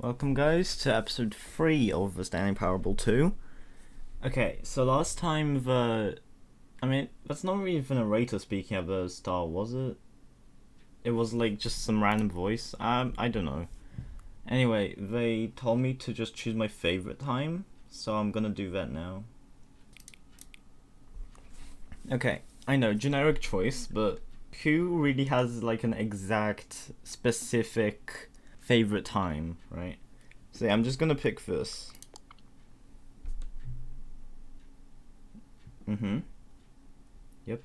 Welcome guys to episode 3 of the Stanley Parable 2. Okay, so last time that's not really the narrator speaking at the start, was it? It was like just some random voice, I don't know. Anyway, they told me to just choose my favorite time, so I'm gonna do that now. Okay, I know, generic choice, but who really has like an exact, specific favorite time, right? So yeah, I'm just gonna pick this. Yep.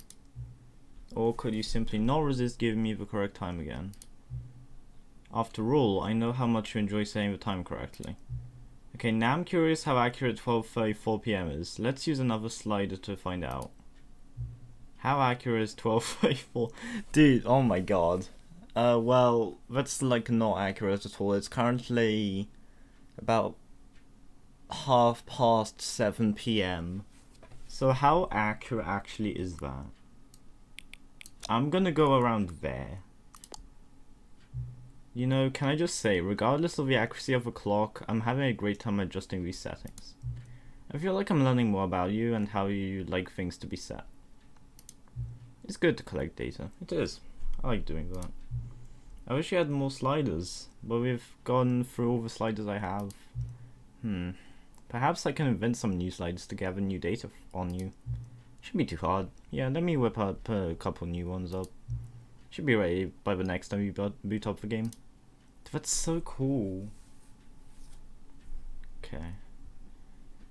Or could you simply not resist giving me the correct time again? After all, I know how much you enjoy saying the time correctly. Okay, now I'm curious how accurate 12:34 PM is. Let's use another slider to find out. How accurate is 12:34? Dude, oh my god. Well, that's like not accurate at all. It's currently about 7:30 PM. So how accurate actually is that? I'm gonna go around there. You know, can I just say, regardless of the accuracy of the clock, I'm having a great time adjusting these settings. I feel like I'm learning more about you and how you like things to be set. It's good to collect data. It is. I like doing that. I wish you had more sliders, but we've gone through all the sliders I have. Perhaps I can invent some new sliders to gather new data on you. Shouldn't be too hard. Yeah, let me whip up a couple new ones up. Should be ready by the next time you boot up the game. That's so cool. Okay.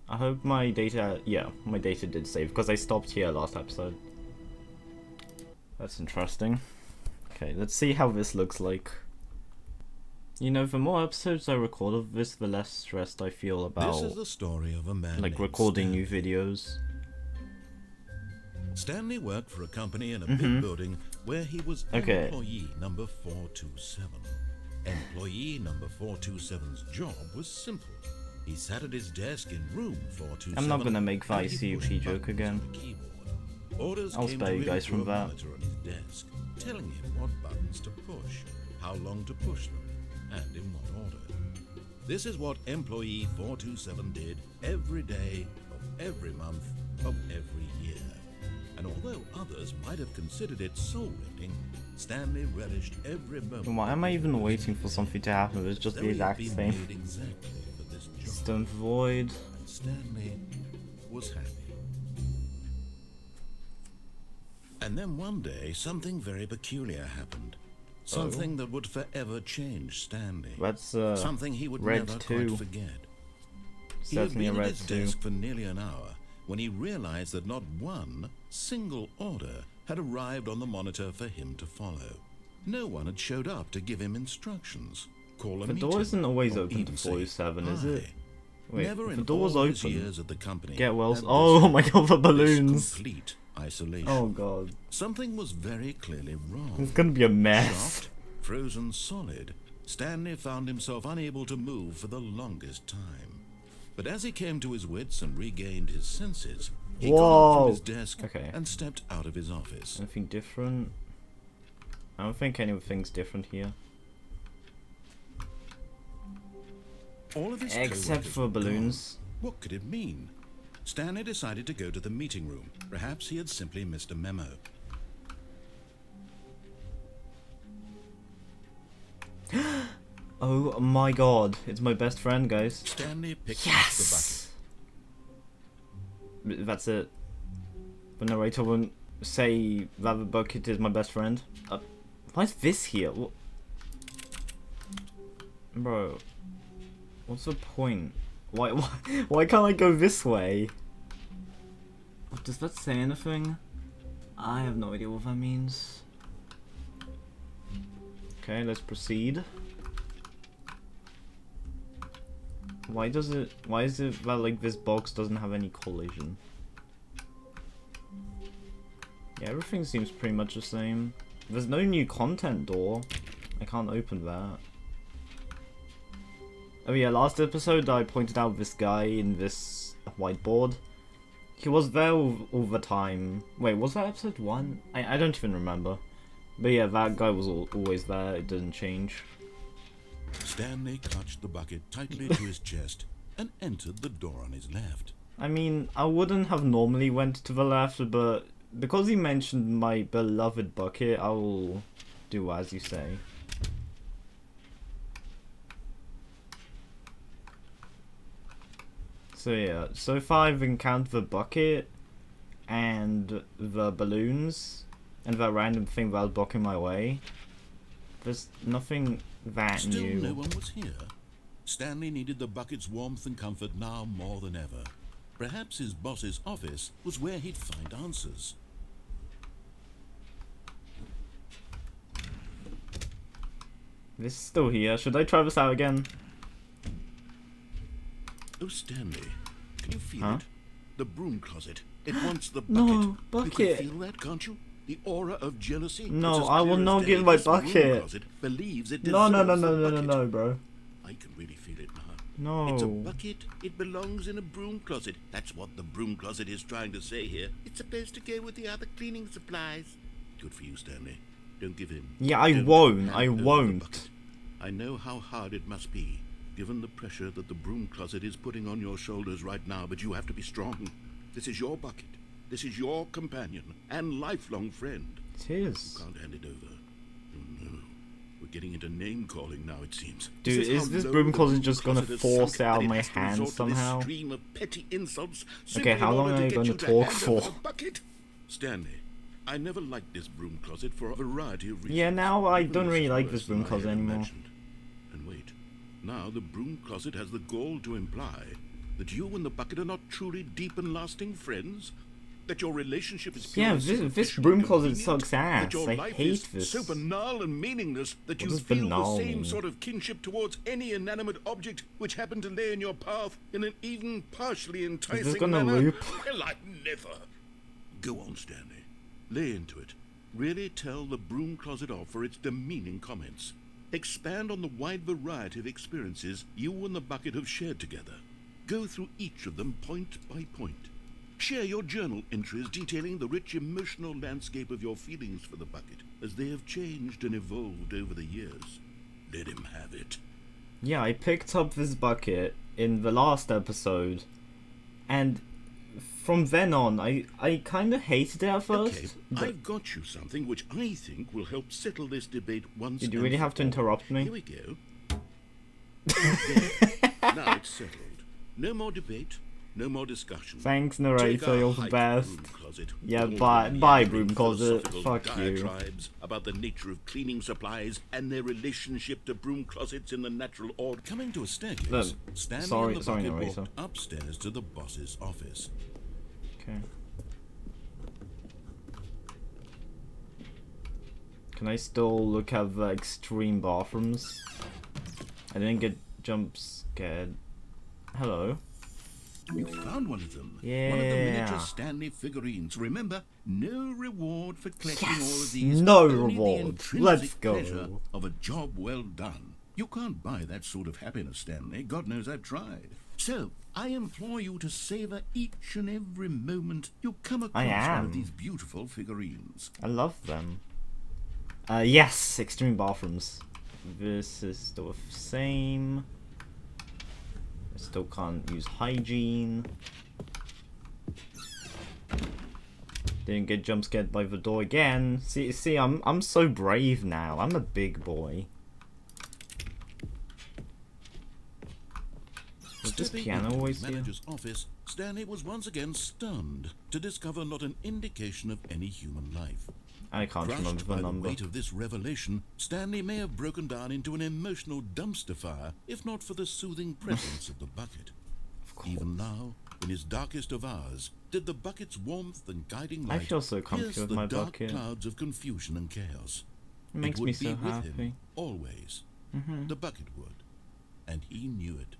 I hope my data... yeah, my data did save, because I stopped here last episode. That's interesting. Okay, let's see how this looks like. You know, the more episodes I record of this, the less stressed I feel about This is the story of a man like named recording new Stanley. videos. Stanley worked for a company in a big building where he was employee number 427. Employee number 427's job was simple. He sat at his desk in room 427. I'm not gonna make the and he pushed ICUP joke buttons again. on the keyboard. Orders I'll came spare to you him guys from through a that. monitor on his desk, telling him what buttons to push, how long to push them, and in what order. This is what employee 427 did every day of every month of every year. And although others might have considered it soul-rending, Stanley relished every moment. Why am I even waiting for something to happen? It's just the exact same. Exactly for this job. Stone void. And Stanley was happy. And then one day, something very peculiar happened. Something that would forever change Stanley. That's Something he would red never too. quite forget. He Certainly had a been at red his too. desk for nearly an hour when he realized that not one single order had arrived on the monitor for him to follow. No one had showed up to give him instructions, call a The meeting, door isn't always or open to even say 47, is it? hi. Wait, Never if in the door was all his open. years at the company Get well. had Oh this- my god, the this balloons. complete isolation. Oh god. Something was very clearly wrong. It's gonna be a mess. Shocked, frozen solid, Stanley found himself unable to move for the longest time. But as he came to his wits and regained his senses, he got up Whoa. from his desk Okay. and stepped out of his office. Anything different? I don't think anything's different here. All of his Except co-workers for were balloons. gone. What could it mean? Stanley decided to go to the meeting room. Perhaps he had simply missed a memo. Oh my god, it's my best friend, guys. Stanley picked Yes! That's it. The narrator won't say that the bucket is my best friend. Why is this here? Bro, what's the point? Why can't I go this way? Does that say anything? I have no idea what that means. Okay, let's proceed. Why is it that like this box doesn't have any collision? Yeah, everything seems pretty much the same. There's no new content door. I can't open that. Oh yeah, last episode I pointed out this guy in this whiteboard. He was there all the time. Wait, was that episode 1? I don't even remember. But yeah, that guy was always there, it didn't change. Stanley clutched the bucket tightly to his chest and entered the door on his left. I mean, I wouldn't have normally went to the left, but because he mentioned my beloved bucket, I will do as you say. So yeah, so far I've encountered the bucket and the balloons and that random thing that was blocking my way. There's nothing that Still new. no one was here. Stanley needed the bucket's warmth and comfort now more than ever. Perhaps his boss's office was where he'd find answers. This is still here. Should I try this out again? Oh, Stanley, can you feel it? The broom closet. It wants the bucket. No, bucket. You can feel that, can't you? The aura of jealousy. No, I will not give my bucket. Believes it No, deserves bro. I can really feel it now. No. It's a bucket. It belongs in a broom closet. That's what the broom closet is trying to say here. It's supposed to go with the other cleaning supplies. Good for you, Stanley. Don't give in. Yeah, I Don't won't. hand I over the won't. bucket. I know how hard it must be, given the pressure that the broom closet is putting on your shoulders right now, but you have to be strong. This is your bucket. This is your companion and lifelong friend. It is. You can't hand it over. Oh no. We're getting into name-calling now, it seems. Dude, is this broom closet just gonna force it out of my hand somehow? Stream of petty insults Okay, how long are you gonna talk for? Stanley, I never liked this broom closet for a variety of reasons. Yeah, now I don't really like Worse this broom than I closet had anymore. imagined. And wait, now the broom closet has the gall to imply that you and the bucket are not truly deep and lasting friends? That your relationship is pure Yeah, and this superficial broom and closet convenient? sucks That ass. your I life hate is this. so banal and meaningless that What you does feel the banal same mean? sort of kinship towards any inanimate object which happened to lay in your path in an even partially enticing gonna manner? loop? Well, I'd never. Go on, Stanley. Lay into it. Really tell the broom closet off for its demeaning comments. Expand on the wide variety of experiences you and the bucket have shared together. Go through each of them point by point. Share your journal entries detailing the rich emotional landscape of your feelings for the bucket as they have changed and evolved over the years. Let him have it. Yeah, I picked up this bucket in the last episode, and from then on, I kind of hated it at first. Okay, I've got you something which I think will help settle this debate once Did you and really for have to all. interrupt me? Here we go. There. Now it's settled. No more debate. No more discussion. Thanks, Take narrator, a you're the hike, best. broom closet. Yeah, All bye, the bye, meandering broom closet. philosophical Fuck you. diatribes about the nature of cleaning supplies and their relationship to broom closets in the natural order. Coming to a staircase, Stanley sorry, and the sorry, bucket narrator. walked upstairs to the boss's office. Okay. Can I still look at the extreme bathrooms? I didn't get jump scared. Hello. You found one of them. Yeah. One of the miniature Stanley figurines. Remember, no reward for collecting all of Yes! these. No only reward. The intrinsic Let's go. pleasure of a job well done. You can't buy that sort of happiness, Stanley. God knows I've tried. So, I implore you to savor each and every moment you come across one of these beautiful figurines. I love them. Yes, extreme bathrooms. This is still the same. I still can't use hygiene. Didn't get jump scared by the door again. See, I'm so brave now. I'm a big boy. Was this Stepping piano into always his here? manager's office, Stanley was once again stunned to discover not an indication of any human life. I can't remember Crushed the by the number. weight of this revelation, Stanley may have broken down into an emotional dumpster fire if not for the soothing presence of the bucket. Of course. Even now, in his darkest of hours, did the bucket's warmth and guiding I light feel so comfy pierce with the my dark bucket. clouds of confusion and chaos. It makes would me be so with happy. him always. The bucket would, and he knew it.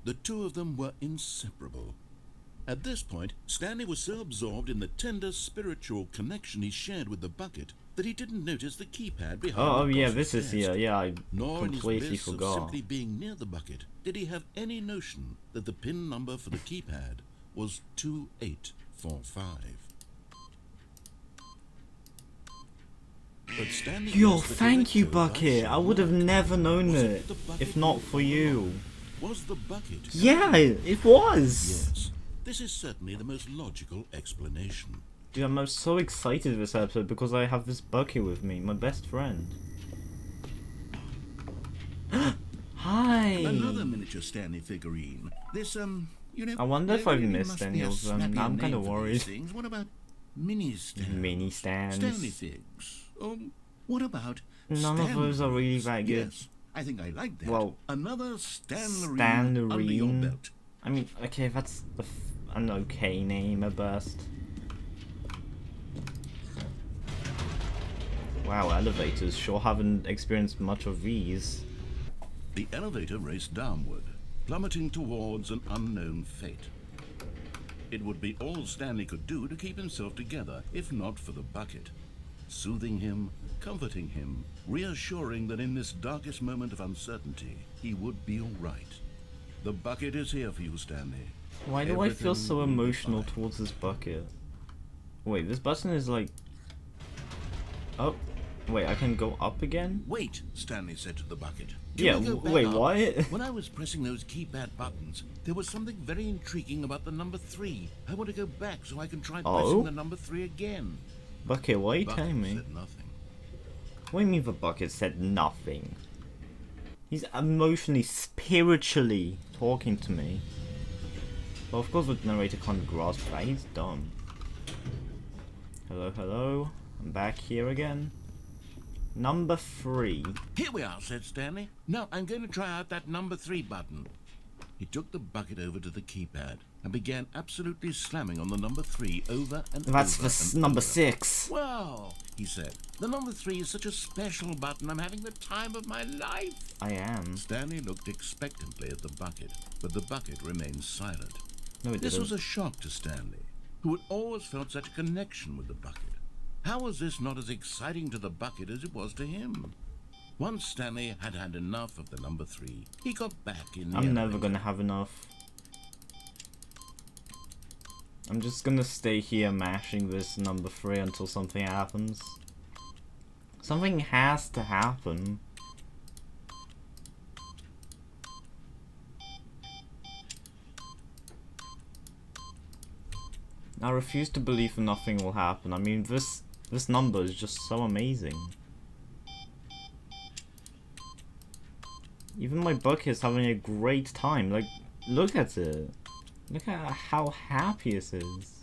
The two of them were inseparable. At this point, Stanley was so absorbed in the tender spiritual connection he shared with the bucket that he didn't notice the keypad behind Oh the yeah, boss's this is desk. here. Yeah, I Nor in his completely bliss of forgot. simply being near the bucket did he have any notion that the pin number for the keypad was 2845. But Stanley Yo, guessed that thank you, electro Buck3t. I would have never known it if not for you. Was the bucket? Yeah, it was. Yes. This is certainly the most logical explanation. Dude, I'm so excited this episode because I have this Buck3t with me, my best friend. Hi. Another miniature Stanley figurine. This you know. I wonder if there I've really missed must any be a of them. snappier I'm kind name of for worried. these things. What about mini stands? Mini stands. Stanley figs. What about None of those are really that good. Yes, I think I like that. Well, another Stanley under your Stanley. belt. I mean, okay, that's an okay name at best. Wow, elevators. Sure haven't experienced much of these. The elevator raced downward, plummeting towards an unknown fate. It would be all Stanley could do to keep himself together, if not for the bucket. Soothing him, comforting him, reassuring that in this darkest moment of uncertainty, he would be all right. The bucket is here for you, Stanley. Why do I feel Everything so will be emotional fine. towards this bucket? Wait, this button is like... Oh, wait, I can go up again? Wait, Stanley said to the bucket. Yeah, Can we go back wait, up? what? When I was pressing those keypad buttons, there was something very intriguing about the number 3. I want to go back so I can try pressing the number 3 again. Bucket, why are you Bucket telling me? said nothing. What do you mean the bucket said nothing? He's emotionally, spiritually talking to me. Well, of course the narrator can't grasp that. He's dumb. Hello, hello. I'm back here again. Number 3. Here we are, said Stanley. Now I'm going to try out that number 3 button. He took the bucket over to the keypad and began absolutely slamming on the number 3 over and That's over. the and number over. 6. Well, he said, the number 3 is such a special button. I'm having the time of my life. I am. Stanley looked expectantly at the bucket, but the bucket remained silent. No, it This didn't. was a shock to Stanley, who had always felt such a connection with the bucket. How was this not as exciting to the bucket as it was to him? Once Stanley had had enough of the number 3, he got back in the I'm never elevator. gonna have enough. I'm just gonna stay here mashing this number 3 until something happens. Something has to happen. I refuse to believe that nothing will happen. I mean, this number is just so amazing. Even my bucket is having a great time. Like, look at it. Look at how happy it is.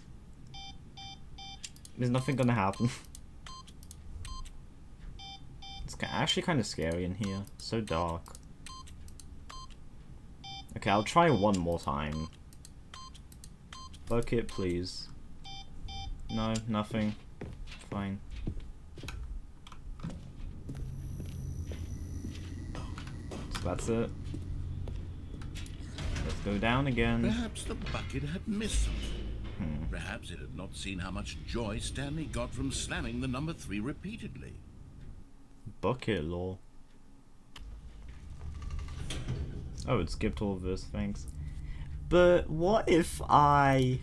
There's nothing gonna happen. It's actually kind of scary in here. So dark. Okay, I'll try one more time. Bucket, please. No, nothing. Fine. So that's it. Let's go down again. Perhaps the bucket had missed something. Perhaps it had not seen how much joy Stanley got from slamming the number 3 repeatedly. Bucket lore. Oh, it skipped all of this, thanks. But what if I...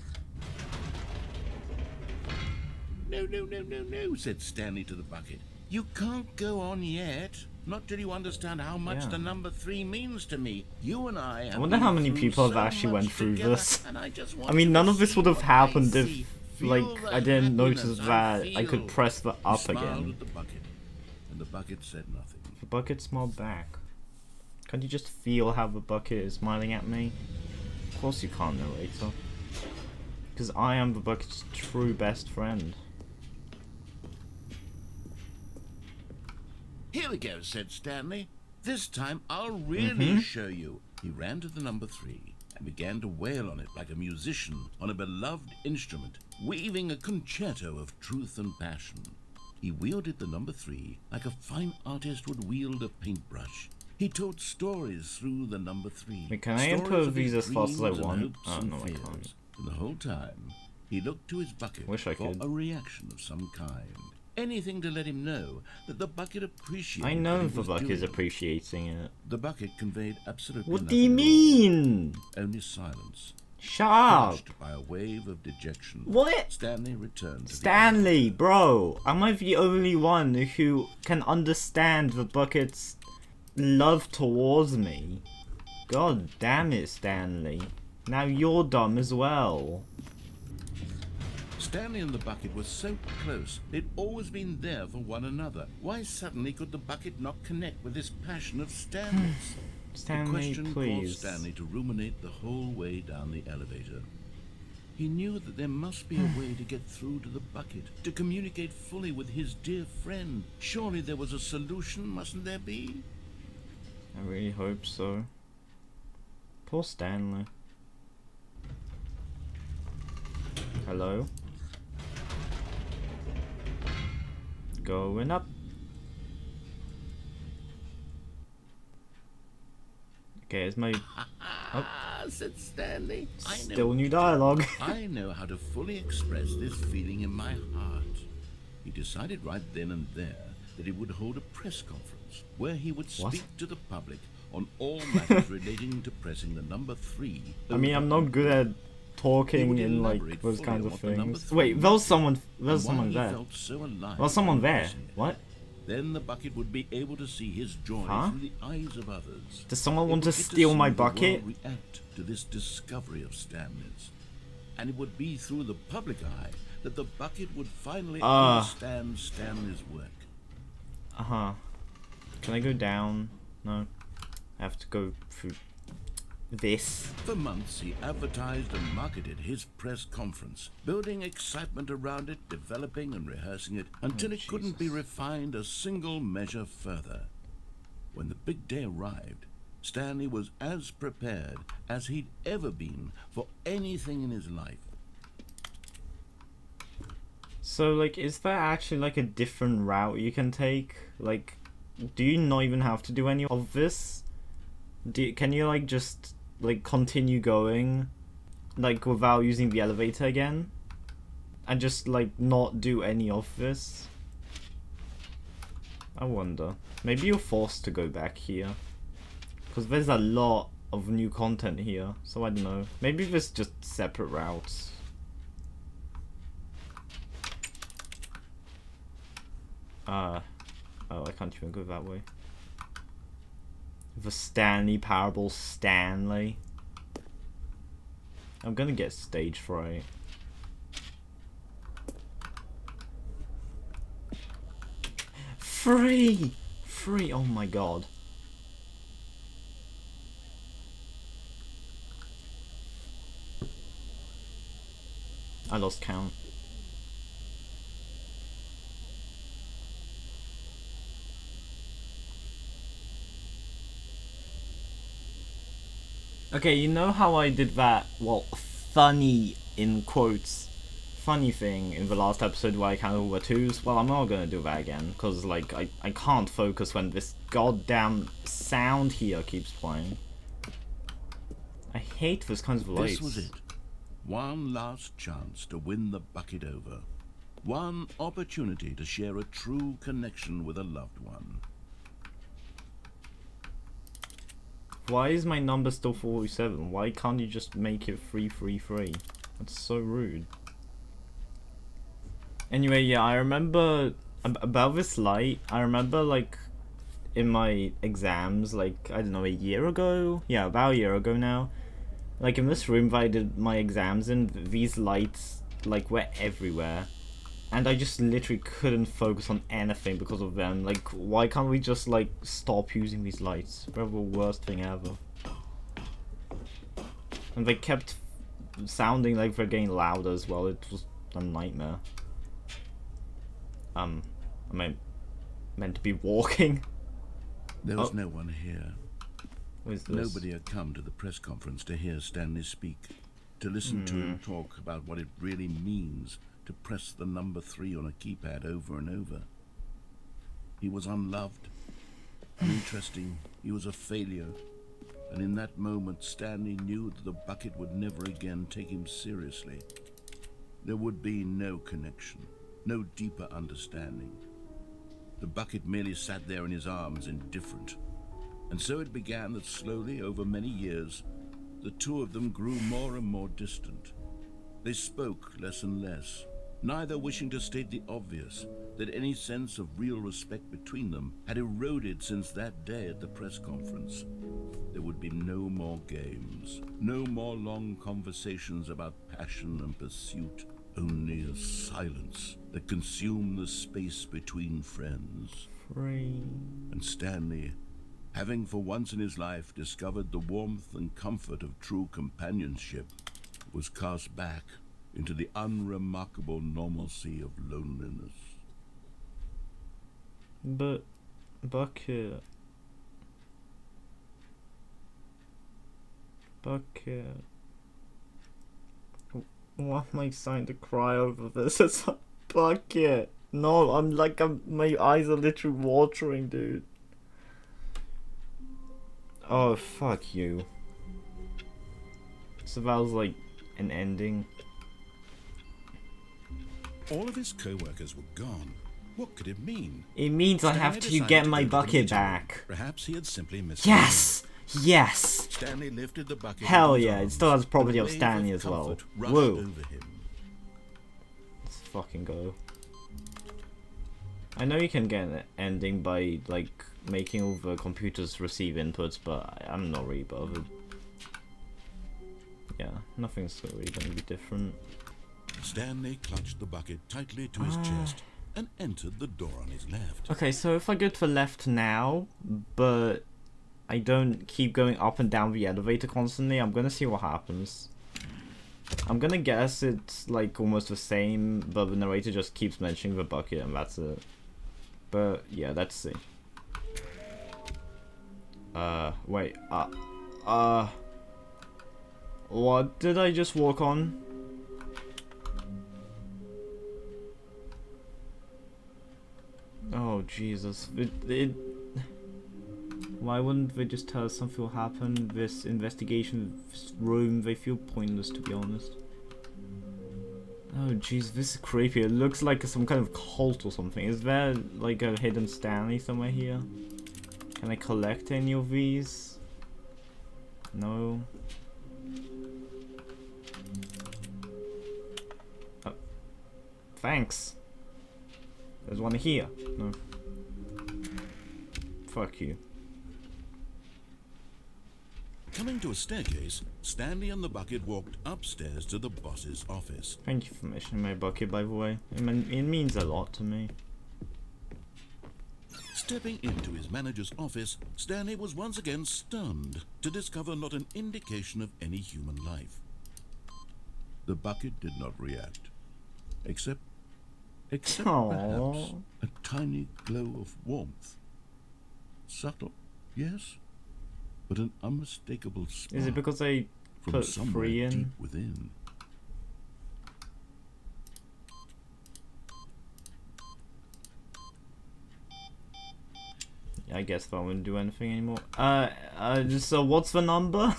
No, no, no, no, no, said Stanley to the bucket. You can't go on yet. Not till you understand how much Yeah. the number 3 means to me. You and I have wonder been how many through people have so actually much went through together, this. and I just want I mean, you none to of this see would have what happened I if, see. like, Feel the I didn't notice happiness that I could feel. press the He up smiled again. at the bucket, and the bucket said nothing. The bucket smiled back. Can't you just feel how the bucket is smiling at me? Of course you can't, narrator. Because I am the bucket's true best friend. Here we go, said Stanley. This time I'll really show you. He ran to the number 3 and began to wail on it like a musician on a beloved instrument, weaving a concerto of truth and passion. He wielded the number 3 like a fine artist would wield a paintbrush. He told stories through the number 3. Wait, can I Stories input of these his as fast as I dreams and want? hopes Oh, and no, I fears. can't. And the whole time, he looked to his bucket Wish I for could. a reaction of some kind. Anything to let him know that the bucket appreciated I what know he the was bucket is doing. appreciating it. The bucket conveyed absolutely What do nothing you at all. mean? Only silence. Shut up! Crushed by a wave of dejection, What? Stanley returned to Stanley, bro! Am I the only one who can understand the Bucket's love towards me? God damn it, Stanley. Now you're dumb as well. Stanley and the Bucket were so close. They'd always been there for one another. Why suddenly could the Bucket not connect with this passion of Stanley's? Stanley, the question please. caused Stanley to ruminate the whole way down the elevator. He knew that there must be a way to get through to the Bucket, to communicate fully with his dear friend. Surely there was a solution, mustn't there be? I really hope so. Poor Stanley. Hello? Going up. Okay, it's my... Oh, said Stanley. Still new dialogue. I know how to fully express this feeling in my heart. He decided right then and there that he would hold a press conference where he would speak to the public on all matters relating to pressing the number 3. I mean, I'm not good at talking in like those kinds of things. Wait, there's someone there. There's someone there. What? Then the Bucket would be able to see his joy through the eyes of others. Does someone want to steal my bucket? React to this discovery of Stanley's, and it would be through the public eye that the Bucket would finally understand Stanley's work. Can I go down? No, I have to go through this. For months, he advertised and marketed his press conference, building excitement around it, developing and rehearsing it, until it couldn't be refined a single measure further. When the big day arrived, Stanley was as prepared as he'd ever been for anything in his life. So, like, is there actually, like, a different route you can take? Like, do you not even have to do any of this? Can you, like, just... like continue going like without using the elevator again and just like not do any of this? I wonder, maybe you're forced to go back here because there's a lot of new content here, so I don't know, maybe there's just separate routes. Oh, I can't even go that way. The Stanley parable, Stanley. I'm gonna get stage fright. Free! Free! Oh my god. I lost count. Okay, you know how I did that, well, funny, in quotes, funny thing in the last episode where I counted over 2s? Well, I'm not gonna do that again, because, like, I can't focus when this goddamn sound here keeps playing. I hate this kind of lights. This was it. One last chance to win the Bucket over. One opportunity to share a true connection with a loved one. Why is my number still 47? Why can't you just make it 333? That's so rude. Anyway, yeah, I remember about this light. I remember, like, in my exams, like, I don't know, a year ago? Yeah, about a year ago now. Like, in this room that I did my exams in, these lights, like, were everywhere. And I just literally couldn't focus on anything because of them. Like, why can't we just, like, stop using these lights? They're the worst thing ever. And they kept sounding like they're getting louder as well. It was a nightmare. I meant to be walking. There was no one here. What is this? Nobody had come to the press conference to hear Stanley speak, to listen to him talk about what it really means to press the number 3 on a keypad over and over. He was unloved, uninteresting, he was a failure, and in that moment Stanley knew that the Bucket would never again take him seriously. There would be no connection, no deeper understanding. The Bucket merely sat there in his arms, indifferent. And so it began that slowly, over many years, the two of them grew more and more distant. They spoke less and less, neither wishing to state the obvious, that any sense of real respect between them had eroded since that day at the press conference. There would be no more games, no more long conversations about passion and pursuit, only a silence that consumed the space between friends. Free. And Stanley, having for once in his life discovered the warmth and comfort of true companionship, was cast back into the unremarkable normalcy of loneliness. But Buck3t. Why am I starting to cry over this? It's like, Buck3t. No, my eyes are literally watering, dude. Oh, fuck you. So that was like an ending. All of his co-workers were gone. What could it mean? It means I have to get my bucket back. Perhaps he had simply missed. Yes! Yes! Stanley lifted the bucket. Hell yeah, it still has property of Stanley as well. Woo! Let's fucking go. I know you can get an ending by, like, making all the computers receive inputs, but I'm not really bothered. Yeah, nothing's really gonna be different. Stanley clutched the bucket tightly to his chest and entered the door on his left. Okay, so if I go to the left now, but I don't keep going up and down the elevator constantly, I'm gonna see what happens. I'm gonna guess it's like almost the same, but the narrator just keeps mentioning the bucket and that's it. But yeah, let's see. Wait, what did I just walk on? Oh Jesus! Why wouldn't they just tell us something will happen? This investigation room, they feel pointless, to be honest. Oh jeez, this is creepy. It looks like some kind of cult or something. Is there like a hidden Stanley somewhere here? Can I collect any of these? No. Oh. Thanks. There's one here. No. Fuck you. Coming to a staircase, Stanley and the bucket walked upstairs to the boss's office. Thank you for mentioning my bucket, by the way. It means a lot to me. Stepping into his manager's office, Stanley was once again stunned to discover not an indication of any human life. The bucket did not react, except perhaps a tiny glow of warmth. Subtle, yes, but an unmistakable spark. Is it because I put free in? Deep within. I guess that wouldn't do anything anymore. So what's the number?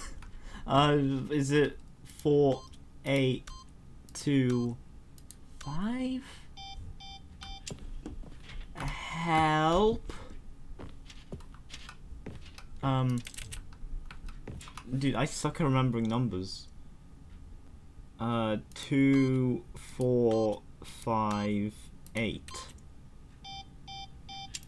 Is it 4825? Help. Dude, I suck at remembering numbers. 2458.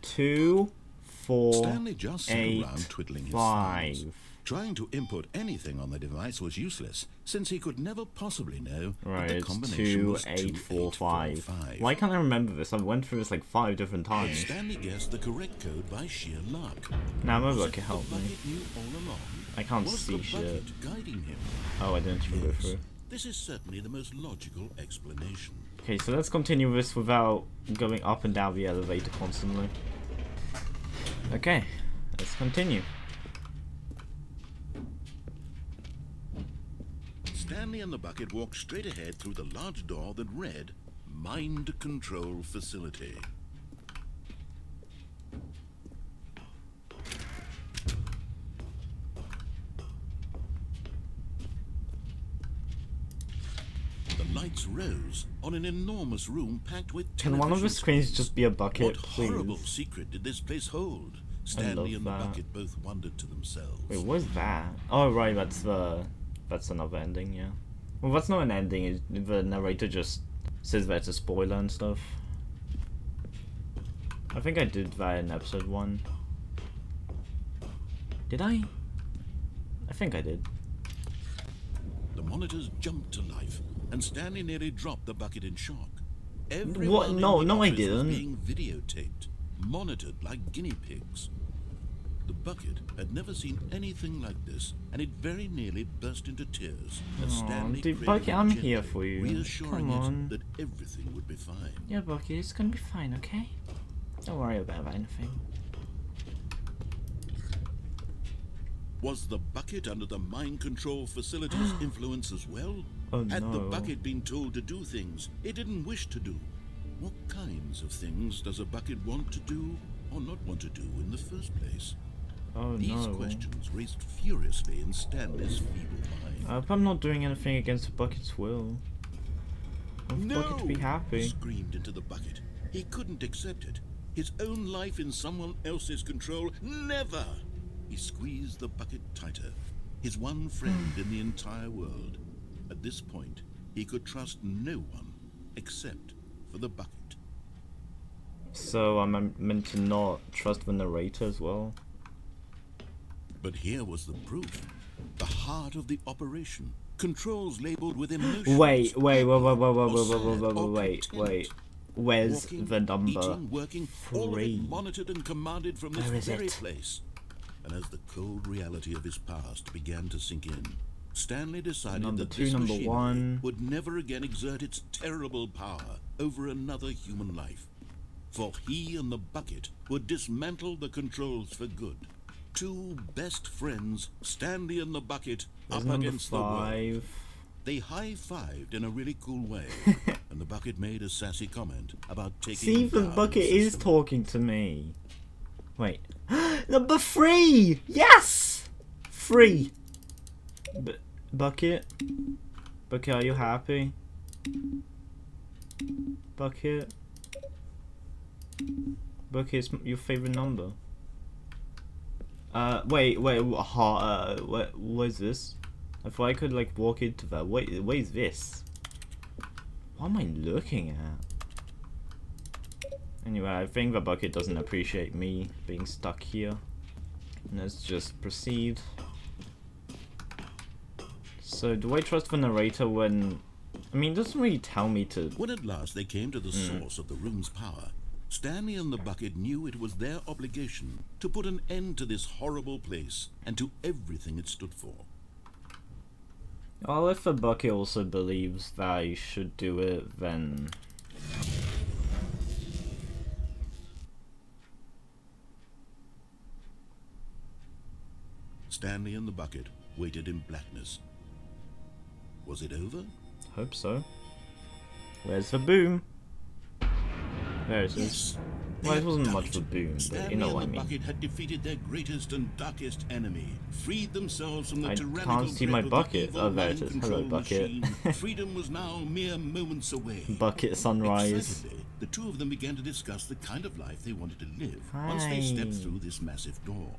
24. Stanley just sat around twiddling his thumbs. Trying to input anything on the device was useless, since he could never possibly know that the combination was 2845. Why can't I remember this? I went through this like 5 different times. But Stanley guessed the correct code by sheer luck. Now my bucket helped me. I can't see shit. Oh, I didn't go through. This is certainly the most logical explanation. Okay, so let's continue this without going up and down the elevator constantly. Okay, let's continue. Stanley and the bucket walked straight ahead through the large door that read, Mind Control Facility. The lights rose on an enormous room packed with Can one of the screens just be a bucket, What please? horrible secret did this place hold? Stanley and the bucket both wondered to themselves. Wait, what's that? Oh right, that's the that's another ending, yeah. Well, that's not an ending, the narrator just says that's a spoiler and stuff. I think I did that in episode 1. Did I? I think I did. The monitors jumped to life, and Stanley nearly dropped the bucket in shock. What? Everyone No, in the no, I office was didn't. being videotaped, monitored like guinea pigs. The bucket had never seen anything like this, and it very nearly burst into tears as Stanley dude, cradled Bucky, it I'm gently, here for you. reassuring Come on. it that everything would be fine. Yeah, Bucky, it's gonna be fine, okay? Don't worry about anything. Was the bucket under the mind control facility's influence as well? Oh, Had the no. bucket been told to do things it didn't wish to do? What kinds of things does a bucket want to do or not want to do in the first place? Oh, These no. questions raced furiously in Stanley's feeble mind. I hope I'm not doing anything against the Bucket's will. I want the Bucket to be He happy. screamed into the bucket. He couldn't accept it. His own life in someone else's control, never! He squeezed the bucket tighter. His one friend in the entire world. At this point, he could trust no one except for the bucket. So I'm meant to not trust the narrator as well? But here was the proof. The heart of the operation. Controls labeled with emotions. Wait. Wait. Where's Walking, the number? eating, working, all of 3? it monitored and commanded from this Where is very it? place. And as the cold reality of his past began to sink in, Stanley decided Number that 2, this number machinery 1. would never again exert its terrible power over another human life. For he and the bucket would dismantle the controls for good. Two best friends, Stanley and the bucket, There's up number against the world. 5. They high-fived in a really cool way, and the bucket made a sassy comment about taking See, the down Bucket the is system. talking to me. Wait. Number 3! Yes! 3. Bucket? Bucket, are you happy? Bucket? Bucket's your favorite number. Wait, what is this? I thought I could like walk into that. What is this? What am I looking at? Anyway, I think the Bucket doesn't appreciate me being stuck here. Let's just proceed. So, do I trust the narrator when... I mean, it doesn't really tell me to... When at last they came to the source of the room's power, Stanley and the bucket knew it was their obligation to put an end to this horrible place and to everything it stood for. Well, if the Bucket also believes that I should do it, then... Stanley and the bucket waited in blackness. Was it over? Hope so. Where's the boom? There it is. Yes. Well, it wasn't Damn much it. of a boom, but Stanley you know and what I the mean. bucket had defeated their greatest and darkest enemy, freed themselves from the I tyrannical can't see grip my of the bucket. evil Oh, there it is. mind Hello, control Bucket. machine. Freedom was now mere moments away. Bucket sunrise. Excitedly, the two of them began to discuss the kind of life they wanted to live once they stepped Hi. through this massive door.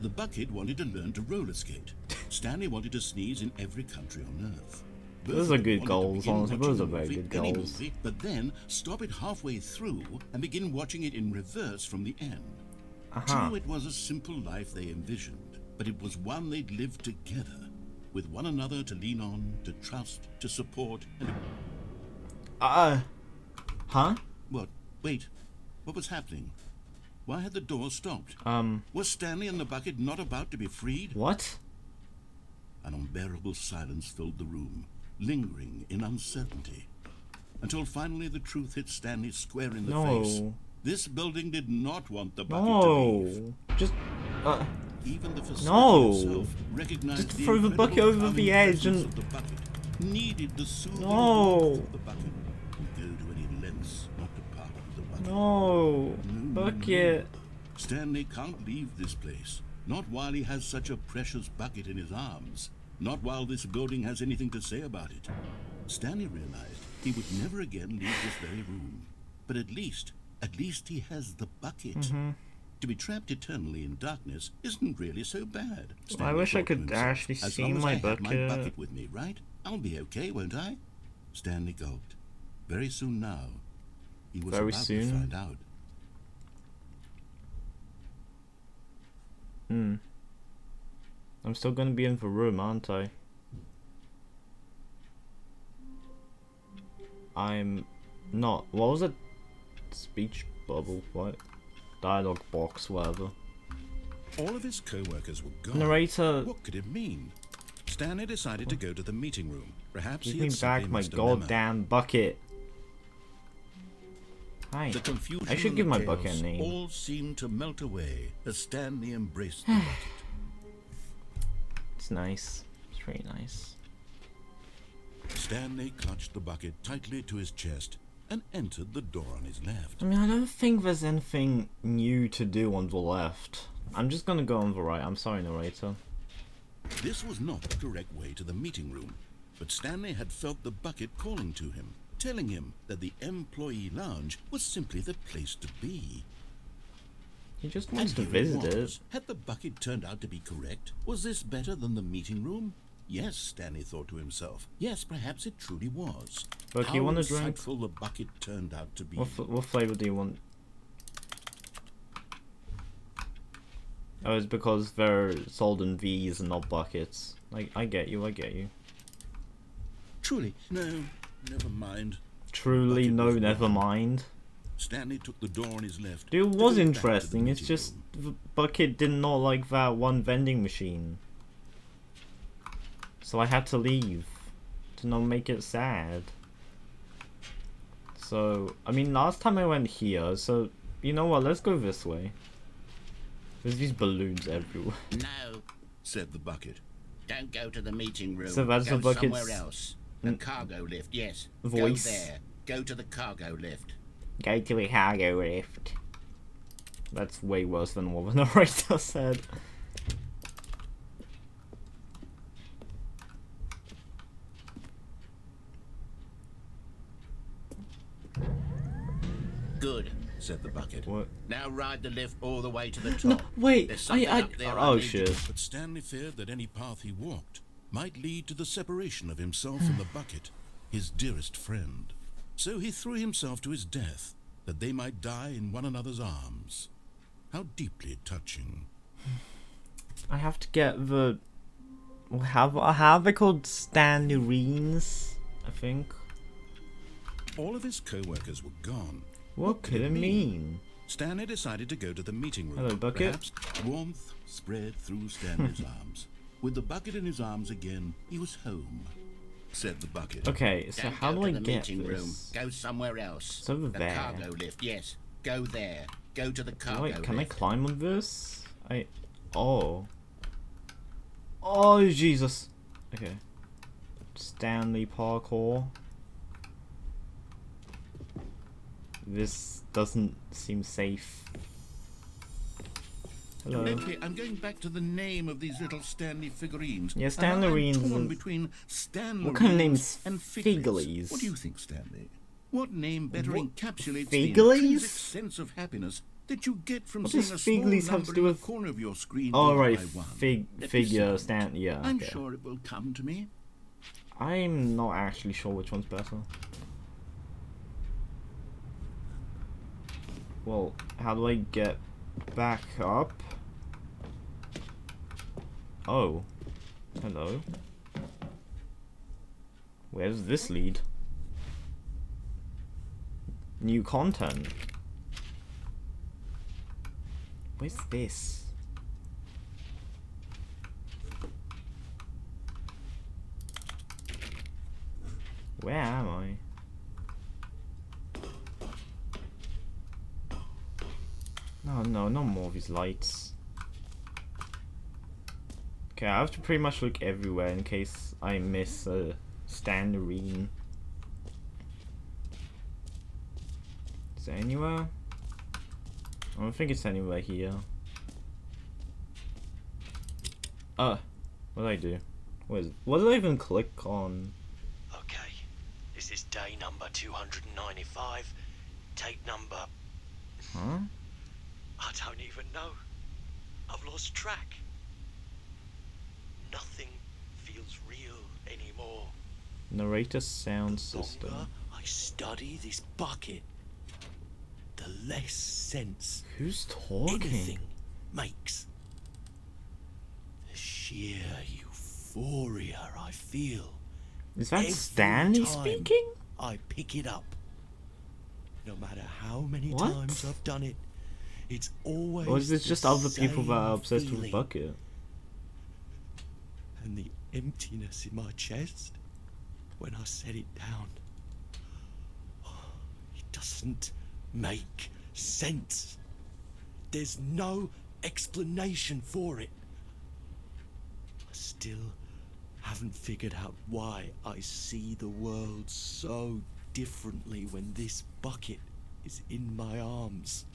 The bucket wanted to learn to roller skate. Stanley wanted to sneeze in every country on Earth. Both Those of are them good wanted to goals, begin honestly. watching Those are a very movie, good any goals. movie, but then stop it halfway through and begin watching it in reverse from the end. True, it was a simple life they envisioned, but it was one they'd lived together, with one another to lean on, to trust, to support, and... Huh? What? Wait. What was happening? Why had the door stopped? Was Stanley and the bucket not about to be freed? What? An unbearable silence filled the room, lingering in uncertainty, until finally the truth hit Stanley square in the face. This building did not want the bucket to leave. Just, Even the facility No. itself recognized Just the throw the bucket incredible over the calming edge presence and- of the bucket, needed the soothing No. warmth of the bucket, and go to any lengths not to part with the bucket. no, Bucket. Stanley can't leave this place, not while he has such a precious bucket in his arms, not while this building has anything to say about it. Stanley realized he would never again leave this very room, but at least he has the bucket. To be trapped eternally in darkness isn't really so bad. I wish I thought to could himself. actually As see long as my I have my bucket. bucket with me, right? I'll be okay, won't I? Stanley gulped. Very soon now. He was Very about soon? to find out. I'm still gonna be in the room, aren't I? I'm not. What was it? Speech bubble? What? Dialogue box, whatever. All of his co-workers were gone. Narrator, What could it mean? Stanley decided to go to the meeting room. Perhaps give he me had simply back my missed a memo. goddamn bucket. Hi. The confusion I should and give the my chaos bucket a name. all seemed to melt away as Stanley embraced the bucket. It's nice. It's very nice. Stanley clutched the bucket tightly to his chest and entered the door on his left. I mean, I don't think there's anything new to do on the left. I'm just gonna go on the right. I'm sorry, narrator. This was not the correct way to the meeting room, but Stanley had felt the bucket calling to him, telling him that the employee lounge was simply the place to be. He just wants And to here visit it. was. Had the bucket turned out to be correct? Was this better than the meeting room? Yes, Stanley thought to himself. Yes, perhaps it truly was. Look, How you want a drink? insightful the bucket turned out to be. What flavor do you want? Oh, it's because they're sold in V's and not buckets. Like, I get you, I get you. Truly, no, never mind. Truly, Bucket no, was never gone. mind. Stanley took the door on his left. Dude, it to was go back to the interesting. It's meeting just room. the bucket did not like that one vending machine. So I had to leave to not make it sad. So, I mean, last time I went here, so, you know what, let's go this way. There's these balloons everywhere. No, said the bucket. don't go to the meeting room. So that's go the bucket's somewhere else. The cargo lift, yes. voice. Go there. Go to the cargo lift. Go to a cargo lift. That's way worse than what the narrator said. Good, Said the bucket. What? now ride the lift all the way to the top. No, wait, There's something up there I oh need you- shit. But Stanley feared that any path he walked might lead to the separation of himself and the bucket, his dearest friend. So he threw himself to his death, that they might die in one another's arms. How deeply touching. I have to get the... How are they called? Stanleys, I think. All of his co-workers were gone. What could it mean? Stanley decided to go to the meeting room. Hello, bucket. Perhaps warmth spread through Stanley's arms. With the bucket in his arms again, he was home, said the bucket. Okay, so Don't how go do I to the get meeting room. this? Go somewhere else. It's over the there. cargo lift, yes. Go there. Go to the cargo Wait, can I lift. climb on this? Oh. Oh, Jesus. Okay. Stanley parkour. This doesn't seem safe. Hello. Lately, I'm going back to the name of these little Stanley figurines. Yeah, And I'm Stanleys torn is- between Stanley What kind of name's and Figlies? Figlies? What do you think, Stanley? What name better What- encapsulates Figlies? the intrinsic sense of happiness that you get from What seeing does a small Figlies have number to do in the with- corner of your screen? Oh, one right, by one? Let me figure, see. yeah, I'm okay. sure it will come to me. I'm not actually sure which one's better. Well, how do I get back up? Oh. Hello. Where does this lead? New content. Where's this? Where am I? No, no more of these lights. Okay, I have to pretty much look everywhere in case I miss a Stanley. Is there anywhere? I don't think it's anywhere here. What did I do? What did I even click on? Okay, this is day number 295. Take number... Huh? I don't even know. I've lost track. Nothing feels real anymore. Narrator sound The longer system. I study this bucket, the less sense Who's talking? anything makes. The sheer euphoria I feel Is that every Stanley time speaking? I pick it up. No matter how many What? times I've done it, it's always Or is this the just other people that are same obsessed with feeling. Bucket? And the emptiness in my chest when I set it down. It doesn't make sense. There's no explanation for it. I still haven't figured out why I see the world so differently when this bucket is in my arms.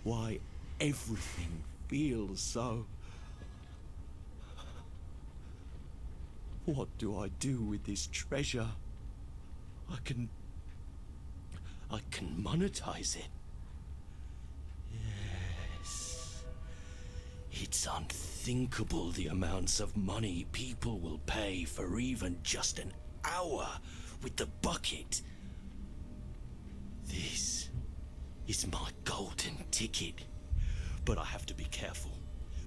Why everything feels so. What do I do with this treasure? I can monetize it. Yes. It's unthinkable the amounts of money people will pay for even just an hour with the bucket. This is my golden ticket. But I have to be careful,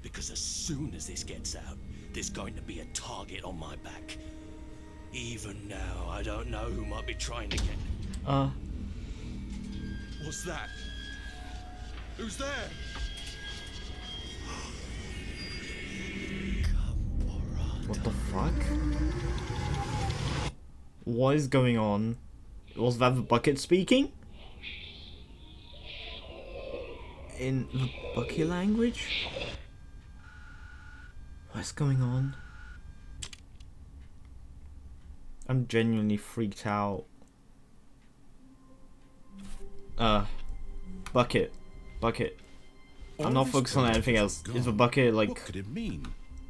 because as soon as this gets out, there's going to be a target on my back. Even now, I don't know who might be trying to get... What's that? Who's there? What the fuck? What is going on? Was that the Bucket speaking? In the Bucket language? What's going on? I'm genuinely freaked out. Bucket. I'm not focused on anything else. Is the Bucket like What could it mean?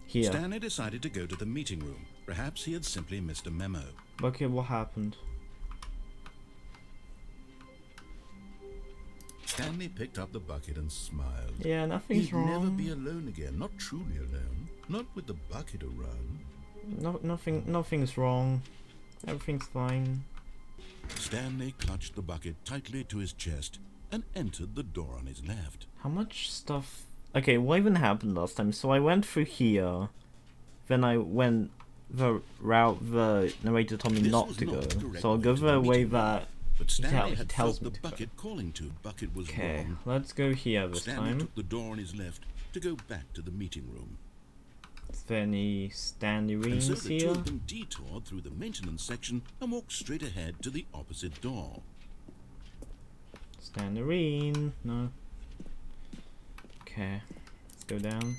here? Stanley decided to go to the meeting room. Perhaps he had simply missed a memo. Bucket, what happened? Stanley picked up the bucket and smiled. Yeah, nothing's He'd wrong. never be alone again, not truly alone. Not with the bucket around. Nothing's wrong. Everything's fine. Stanley clutched the bucket tightly to his chest and entered the door on his left. How much stuff... Okay, what even happened last time? So I went through here, then I went the route the narrator told me This not was to go. not the correct So I'll go way to the the way meeting room, that But Stanley he had tells felt me the to go. bucket calling to. Bucket was Okay, wrong. let's go here this Stanley time. took the door on his left to go back to the meeting room. Is there any Stanley And so rings the two here? of them detoured through the maintenance section and walked straight ahead to the opposite door. Stanley ring. No. Okay, let's go down.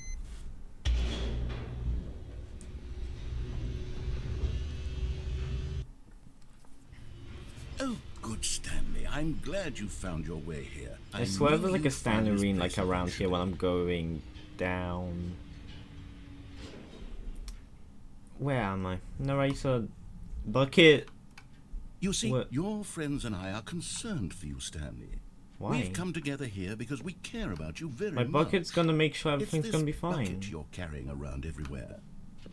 Oh, good Stanley. I'm glad you found your way here. I swear know there's like you'd a Stanley find this ring place like around here when I'm unusual. going down. Where am I? Narrator. Bucket. You see, What? your friends and I are concerned for you, Stanley. Why? We've come together here because we care about you very My much. bucket's gonna make sure It's everything's this gonna be fine. bucket you're carrying around everywhere.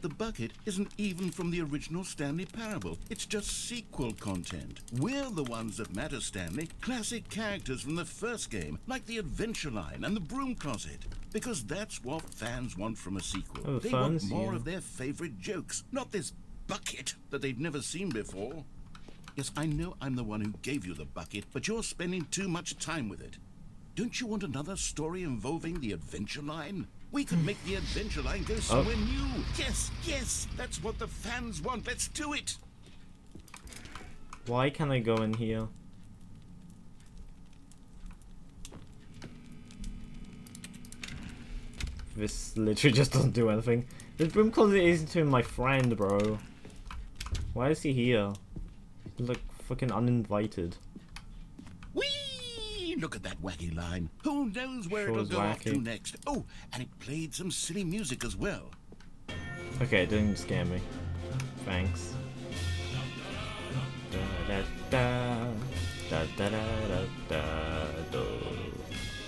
The bucket isn't even from the original Stanley parable. It's just sequel content. We're the ones that matter, Stanley. Classic characters from the first game, like the Adventure Line and the Broom Closet. Because that's what fans want from a sequel. Oh, the They want phone's more here. of their favorite jokes, not this bucket that they've never seen before. Yes, I know I'm the one who gave you the bucket, but you're spending too much time with it. Don't you want another story involving the Adventure Line? We could make the Adventure Line go somewhere new. Yes, that's what the fans want. Let's do it. Why can't I go in here? This literally just doesn't do anything. This broom closet isn't even my friend, bro. Why is he here? He's like fucking uninvited. Whee! Look at that wacky line. Who knows where Sure it'll is go off to wacky. next? Oh, and it played some silly music as well. Okay, it didn't scare me. Thanks. Da, da, da, da, da, da, da, da,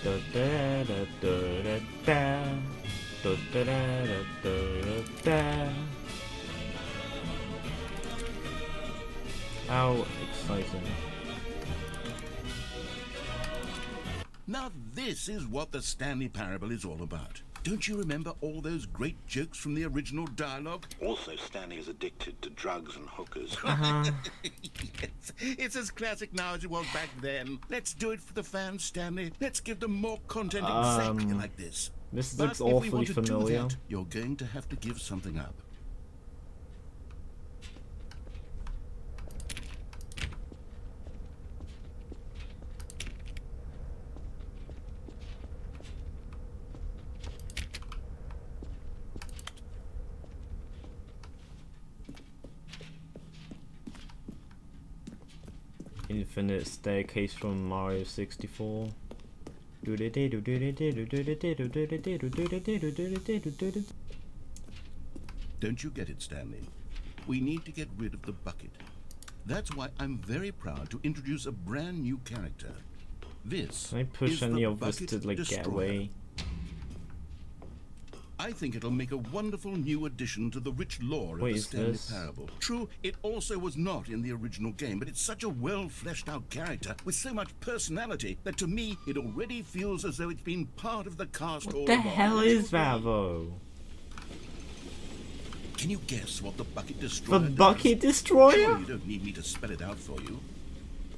da. Da da da da da da. Da da da da da da. How exciting. Now this is what the Stanley Parable is all about. Don't you remember all those great jokes from the original dialogue? Also, Stanley is addicted to drugs and hookers. Yes, it's as classic now as it was back then. Let's do it for the fans, Stanley. Let's give them more content exactly like this. This But looks if we awfully want to do familiar. that, you're going to have to give something up. Infinite staircase from Mario 64. Don't you get it, Stanley? We need to get rid of the bucket. That's why I'm very proud to introduce a brand new character. This Can I push is any the of this Bucket to like Destroyer. get away? I think it'll make a wonderful new addition to the rich lore What of the is Stanley this? Parable. True, it also was not in the original game, but it's such a well fleshed out character with so much personality that to me it already feels as though it's been part of the cast all What the along. hell Don't you is that agree? though? Can you guess what the Bucket Destroyer The does? Bucket Destroyer? Sure, you don't need me to spell it out for you.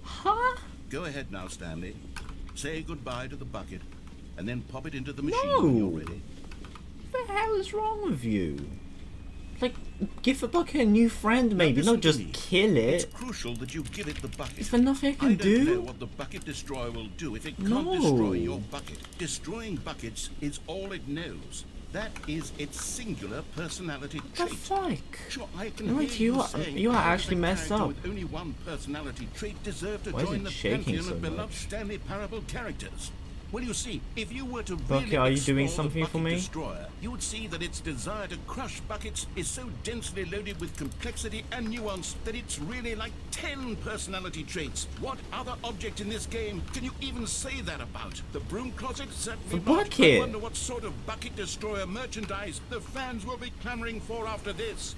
Huh? Go ahead now, Stanley. Say goodbye to the bucket, and then pop it into the machine No. when you're ready. What the hell is wrong with you? Like, give the bucket a new friend maybe, Now not listen just to me. kill It's it. crucial that you give it the bucket. Is there nothing I I can don't know do? what the Bucket Destroyer will do if it can't No. destroy your bucket. Destroying buckets is all it knows. That is its singular personality What the trait. fuck? Sure, I can Wait, hear you are- saying you are how does actually a messed character up. With only one personality trait deserve to Why is join it the shaking pantheon so of beloved much? Stanley Parable characters. Well, you see, if you were to Bucky, really are you doing explore the something for Bucket me? Destroyer, you would see that its desire to crush buckets is so densely loaded with complexity and nuance that it's really like 10 personality traits. What other object in this game can you even say that about? The broom closet? Certainly The not. I bucket. wonder what sort of Bucket Destroyer merchandise the fans will be clamoring for after this.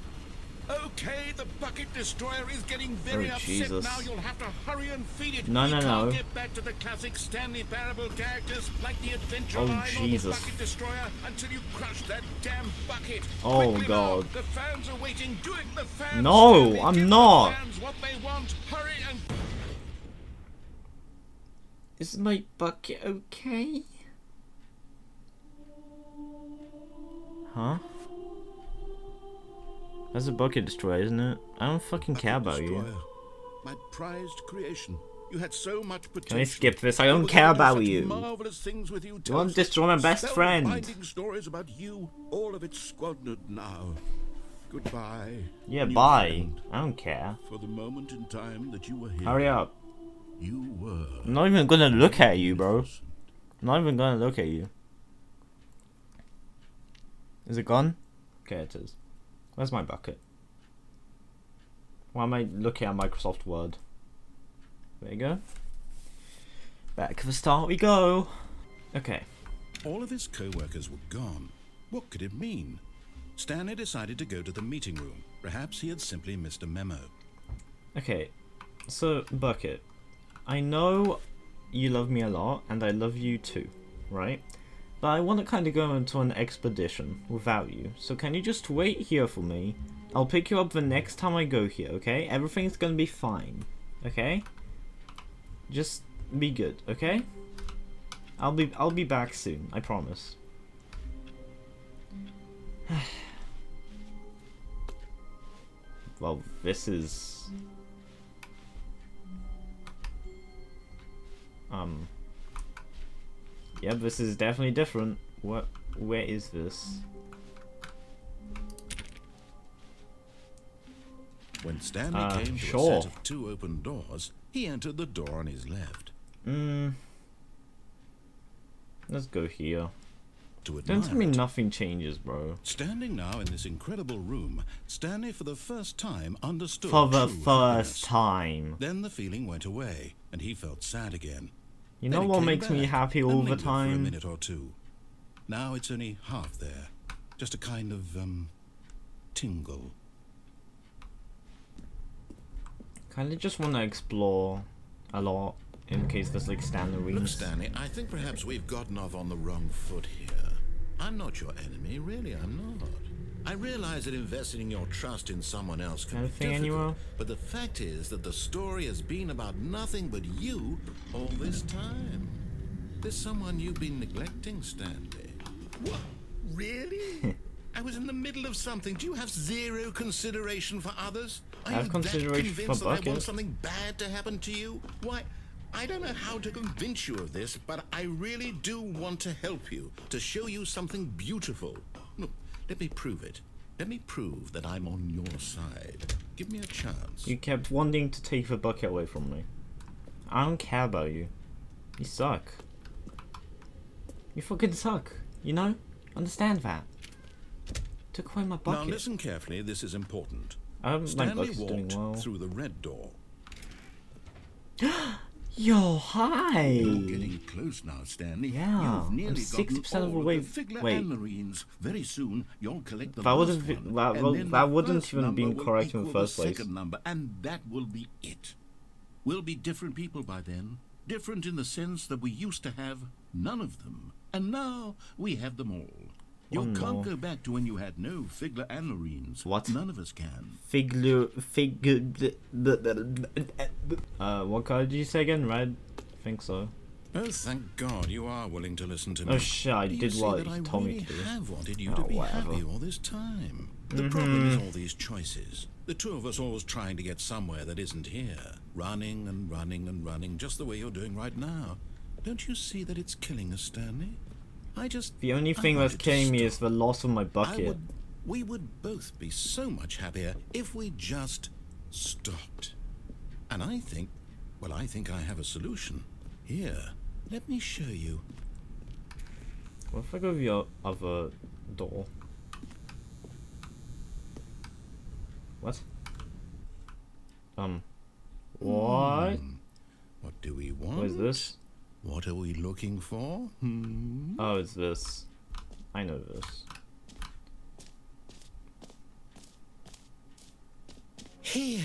Okay, the Bucket Destroyer is getting very Oh, upset Jesus. now. You'll have to hurry and feed it. No, We no, can't no. get back to the classic Stanley Parable characters like the Adventure Oh, Line or the Jesus. Bucket Destroyer until you crush that damn bucket. Oh, Quickly God. now. The fans are waiting. Do it, the fans. No, Stanley, I'm give not. The fans what they want. Hurry and. Is my bucket okay? Huh? That's a Bucket Destroyer, isn't it? I don't fucking care about you. Destroyer, my prized creation. You had so much potential. Can I skip this? I You don't were care gonna do about such you. Marvelous things with you. You want to destroy my best friend. Spellbinding stories about you. All of it squandered now. Goodbye. Yeah, new bye. friend. I don't care. For the moment in time that you were here. Hurry up. You were. I'm not even gonna look at you, bro. I'm not even gonna look at you. Is it gone? Okay, it is. Where's my bucket? Why am I looking at Microsoft Word? There you go. Back to the start we go. Okay. All of his co-workers were gone. What could it mean? Stanley decided to go to the meeting room. Perhaps he had simply missed a memo. Okay. So, Bucket, I know you love me a lot, and I love you too, right? But I want to kind of go into an expedition without you. So can you just wait here for me? I'll pick you up the next time I go here, okay? Everything's gonna be fine, okay? Just be good, okay? I'll be back soon, I promise. Well, this is... Yeah, this is definitely different. Where is this? When Stanley came to sure. a set of 2 open doors, he entered the door on his left. Let's go here. To Don't tell me admire it. nothing changes, bro. Standing now in this incredible room, Stanley for the first time understood For the true first happiness. time. Then the feeling went away, and he felt sad again. You know Then it what came makes me back happy and all the lingered for a time? minute or two. Now it's only half there. Just a kind of, tingle. Kinda just want to explore a lot in case there's like Stanley Look, rooms. Stanley, I think perhaps we've gotten off on the wrong foot here. I'm not your enemy, really, I'm not. I realize that investing your trust in someone else can Anything be difficult, anywhere? but the fact is that the story has been about nothing but you all this time. There's someone you've been neglecting, Stanley. What? Really? I was in the middle of something. Do you have zero consideration for others? Are I have you consideration that for convinced that I want Bucket. something bad to happen to you? Why, I don't know how to convince you of this, but I really do want to help you, to show you something beautiful. Look, let me prove it. Let me prove that I'm on your side. Give me a chance. You kept wanting to take the bucket away from me. I don't care about you. You suck. You fucking suck. You know? Understand that. Took away my Now bucket. listen carefully, this is important. My Stanley bucket's doing walked well. through the red door. Yo, hi! You're getting close now, Stanley. Yeah, You've nearly I'm 60% gotten of the all way- the Figler wait. and Marines. Very soon, you'll collect the That last wouldn't be- one, that- and well, then that the wouldn't first even been number will correct in the equal first place. second number, and that will be it. We'll be different people by then. Different in the sense that we used to have none of them, and now we have them all. You One can't more. go back to when you had no Figler and Marines. What? None of us can. What color did you say again? Red? I think so. Oh, thank God you are willing to listen to me. Oh shit, I Do you did see what that you I told me really to do. have wanted you Oh, to be whatever. happy all this time. The problem is all these choices. The two of us always trying to get somewhere that isn't here. Running and running and running, just the way you're doing right now. Don't you see that it's killing us, Stanley? The only thing I that's wanted to killing me is stop. the loss of my bucket. We would both be so much happier if we just stopped. And I think I have a solution. Here, let me show you. What if I go to the other door? What? What? What do we want? What is this? What are we looking for? Oh, it's this. I know this. Here.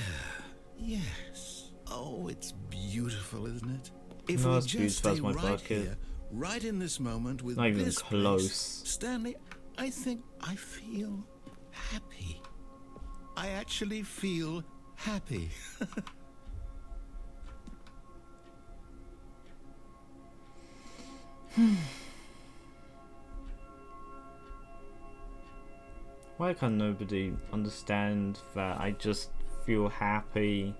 Yes. Oh, it's beautiful, isn't it? If No, we it's just beautiful, stay that's my right bucket. here, right in this moment with Not even this close. place, Stanley, I think I feel happy. I actually feel happy. Why can nobody understand that I just feel happy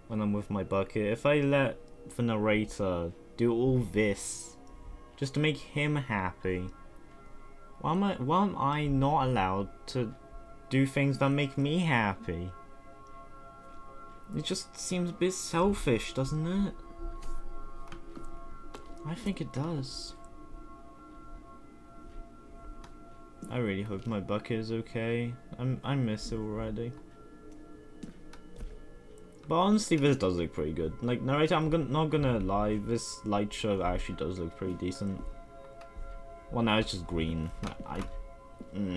when I'm with my bucket? If I let the narrator do all this just to make him happy, why am I not allowed to do things that make me happy? It just seems a bit selfish, doesn't it? I think it does. I really hope my bucket is okay. I miss it already. But honestly, this does look pretty good. Like, narrator, not gonna lie, this light show actually does look pretty decent. Well, now it's just green. Nah.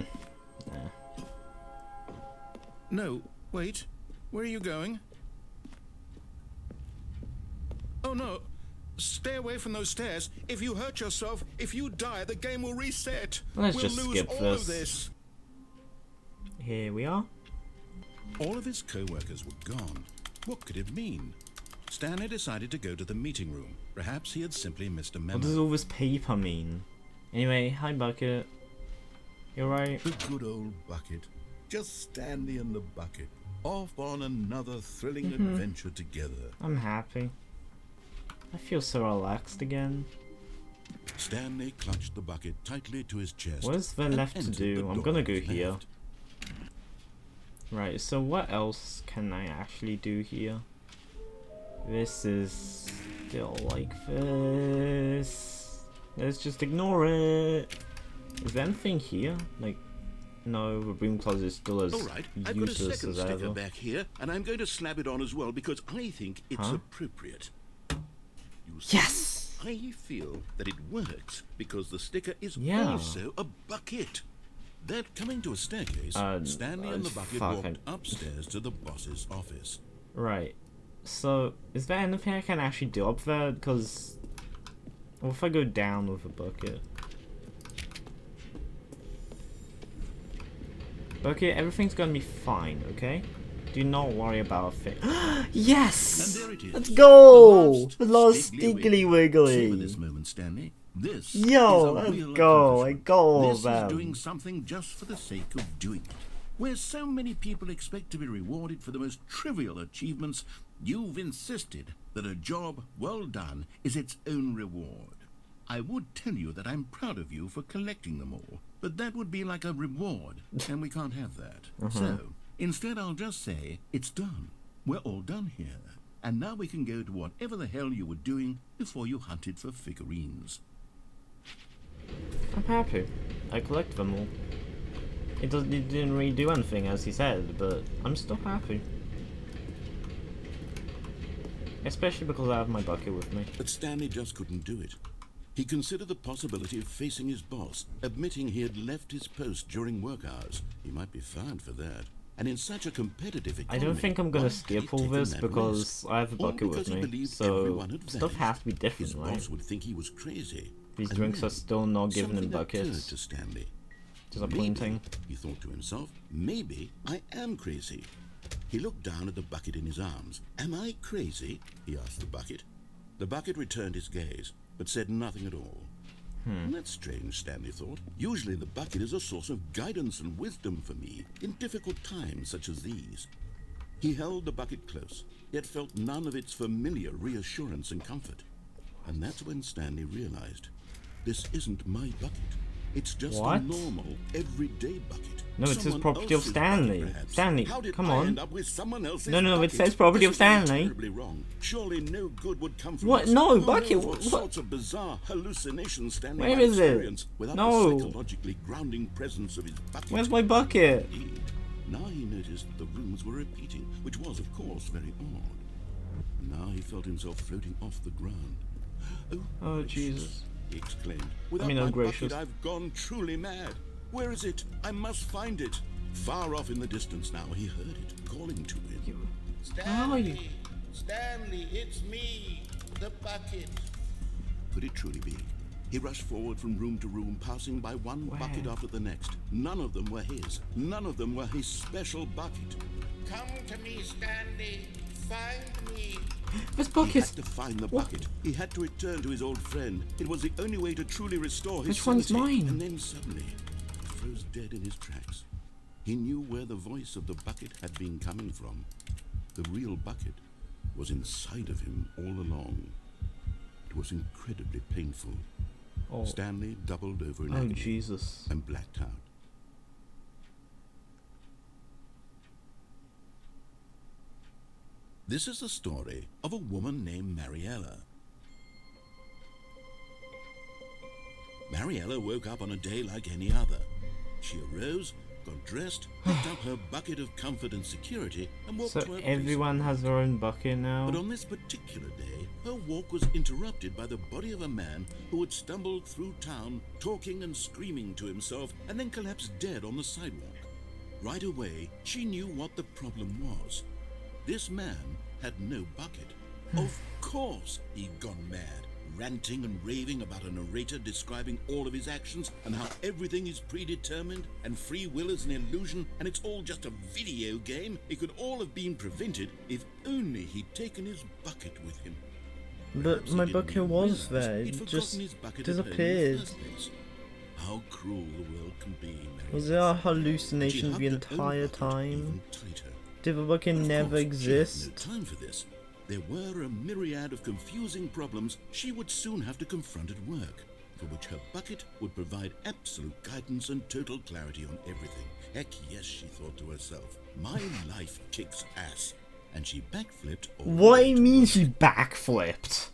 No, wait. Where are you going? Oh no. Stay away from those stairs. If you hurt yourself, if you die, the game will reset. Let's we'll just lose skip all this. of this. Here we are. All of his co-workers were gone. What could it mean? Stanley decided to go to the meeting room. Perhaps he had simply missed a memo. What does all this paper mean? Anyway, hi Bucket. You alright? The good old bucket. Just Stanley and the bucket. Off on another thrilling adventure together. I'm happy. I feel so relaxed again. Stanley clutched the bucket tightly to his chest. What is there and left to entered do? the I'm door gonna go on his here. left. Right, so what else can I actually do here? This is still like this. Let's just ignore it. Is there anything here? Like, no, the broom closet is still as All right, I've got a useless second as sticker ever. back here, and I'm going to slap it on as well because I think it's Huh? appropriate. You see? Yes! I feel that it works because the sticker is Yeah. also a bucket. Then, coming to a staircase, Stanley and the bucket fuck, walked upstairs to the boss's office. Right. So, is there anything I can actually do up there? Because, what if I go down with a bucket? Bucket, everything's gonna be fine, okay? Do not worry about a thing. Yes! And there it is. Let's go! The The last Stiggly Savor this Wiggly! moment, Stanley. This Yo, is a let's real go. I accomplishment. got all This of them. is doing something just for the sake of doing it. Where so many people expect to be rewarded for the most trivial achievements, you've insisted that a job well done is its own reward. I would tell you that I'm proud of you for collecting them all, but that would be like a reward, and we can't have that. So, instead I'll just say, it's done. We're all done here. And now we can go to whatever the hell you were doing before you hunted for figurines. I'm happy. I collect them all. It didn't really do anything as he said, but I'm still happy. Especially because I have my bucket with me. But Stanley just couldn't do it. He considered the possibility of facing his boss, admitting he had left his post during work hours. He might be fired for that. And in such a competitive economy, I don't think I'm gonna why had skip he all taken this that because risk? I have a All bucket because with he me, believed so everyone had stuff vanished. has to be different, His right? boss would think he was crazy. These And drinks then are still not giving him something occurred buckets. to Stanley. Disappointing. Maybe, he thought to himself, maybe I am crazy. He looked down at the bucket in his arms. Am I crazy? He asked the bucket. The bucket returned his gaze, but said nothing at all. That's strange, Stanley thought. Usually the bucket is a source of guidance and wisdom for me in difficult times such as these. He held the bucket close, yet felt none of its familiar reassurance and comfort. And that's when Stanley realized, this isn't my bucket. It's just What? a normal, everyday bucket. No, it says Someone property of else's Stanley. bucket, perhaps. Stanley, How did come I on. end up with someone else's No, it bucket? says property This of is going Stanley. terribly wrong. Surely no good would come from What? this. No, Who bucket, knows what what- sorts of bizarre hallucinations Stanley Where might is it? experience without No. the psychologically grounding presence of his bucket. Where's my bucket? Indeed. Now he noticed that the rooms were repeating, which was, of course, very odd. Now he felt himself floating off the ground. Oh, gracious, Jesus. he exclaimed. Without mean, oh, my gracious. bucket, I've gone truly mad. Where is it? I must find it. Far off in the distance now, he heard it, calling to him. How are you? Stanley, it's me, the bucket. Could it truly be? He rushed forward from room to room, passing by one bucket after the next. None of them were his. None of them were his special bucket. Come to me, Stanley. Find me. This He bucket. had to find the bucket. He had to return to his old friend. It was the only way to truly restore his Which one's sanity. mine? And then suddenly, he froze dead in his tracks. He knew where the voice of the bucket had been coming from. The real bucket was inside of him all along. It was incredibly painful. Oh, Stanley doubled over in oh agony Jesus. and blacked out. This is the story of a woman named Mariella. Mariella woke up on a day like any other. She arose, got dressed, picked up her bucket of comfort and security, and walked So to her place. everyone has their own bucket now? But on this particular day, her walk was interrupted by the body of a man who had stumbled through town, talking and screaming to himself, and then collapsed dead on the sidewalk. Right away, she knew what the problem was. This man had no bucket. Of course he'd gone mad, ranting and raving about a narrator describing all of his actions and how everything is predetermined and free will is an illusion and it's all just a video game. It could all have been prevented if only he'd taken his bucket with him. But Perhaps he my didn't bucket even was realize there. he'd It forgotten just his bucket at home in the disappeared. first place. How cruel the world can be, Mary. Was there a She hallucination the hugged her own entire bucket time? even tighter. Did the bucket Of never course, exist? She had no time for this. There were a myriad of confusing problems she would soon have to confront at work, for which her bucket would provide absolute guidance and total clarity on everything. Heck yes, she thought to herself. My life kicks ass. And she backflipped all the What way do you to mean work. she backflipped?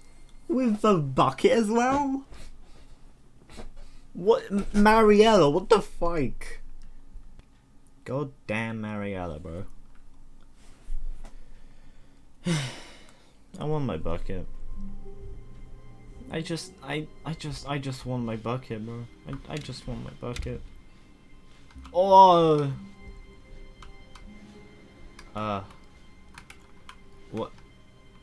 With the bucket as well? What? Mariella, what the fuck? God damn Mariella, bro. I want my bucket. I just want my bucket, bro. I just want my bucket. Oh. What?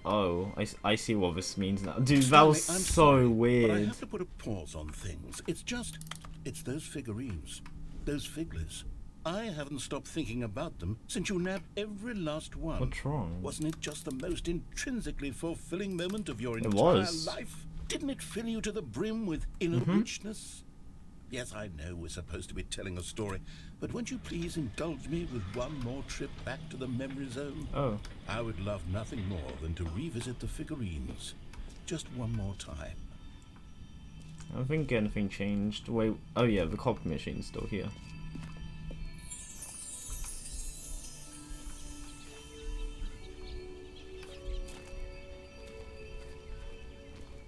Oh, I see what this means now. Dude, that was Stanley, I'm so sorry, weird. But I have to put a pause on things. It's those figurines. Those figglers. I haven't stopped thinking about them since you nabbed every last one. What's wrong? Wasn't it just the most intrinsically fulfilling moment of your entire was. life? Didn't it fill you to the brim with inner richness? Yes, I know we're supposed to be telling a story, but won't you please indulge me with one more trip back to the memory zone? Oh. I would love nothing more than to revisit the figurines. Just one more time. I don't think anything changed. Wait, oh yeah, the copy machine's still here.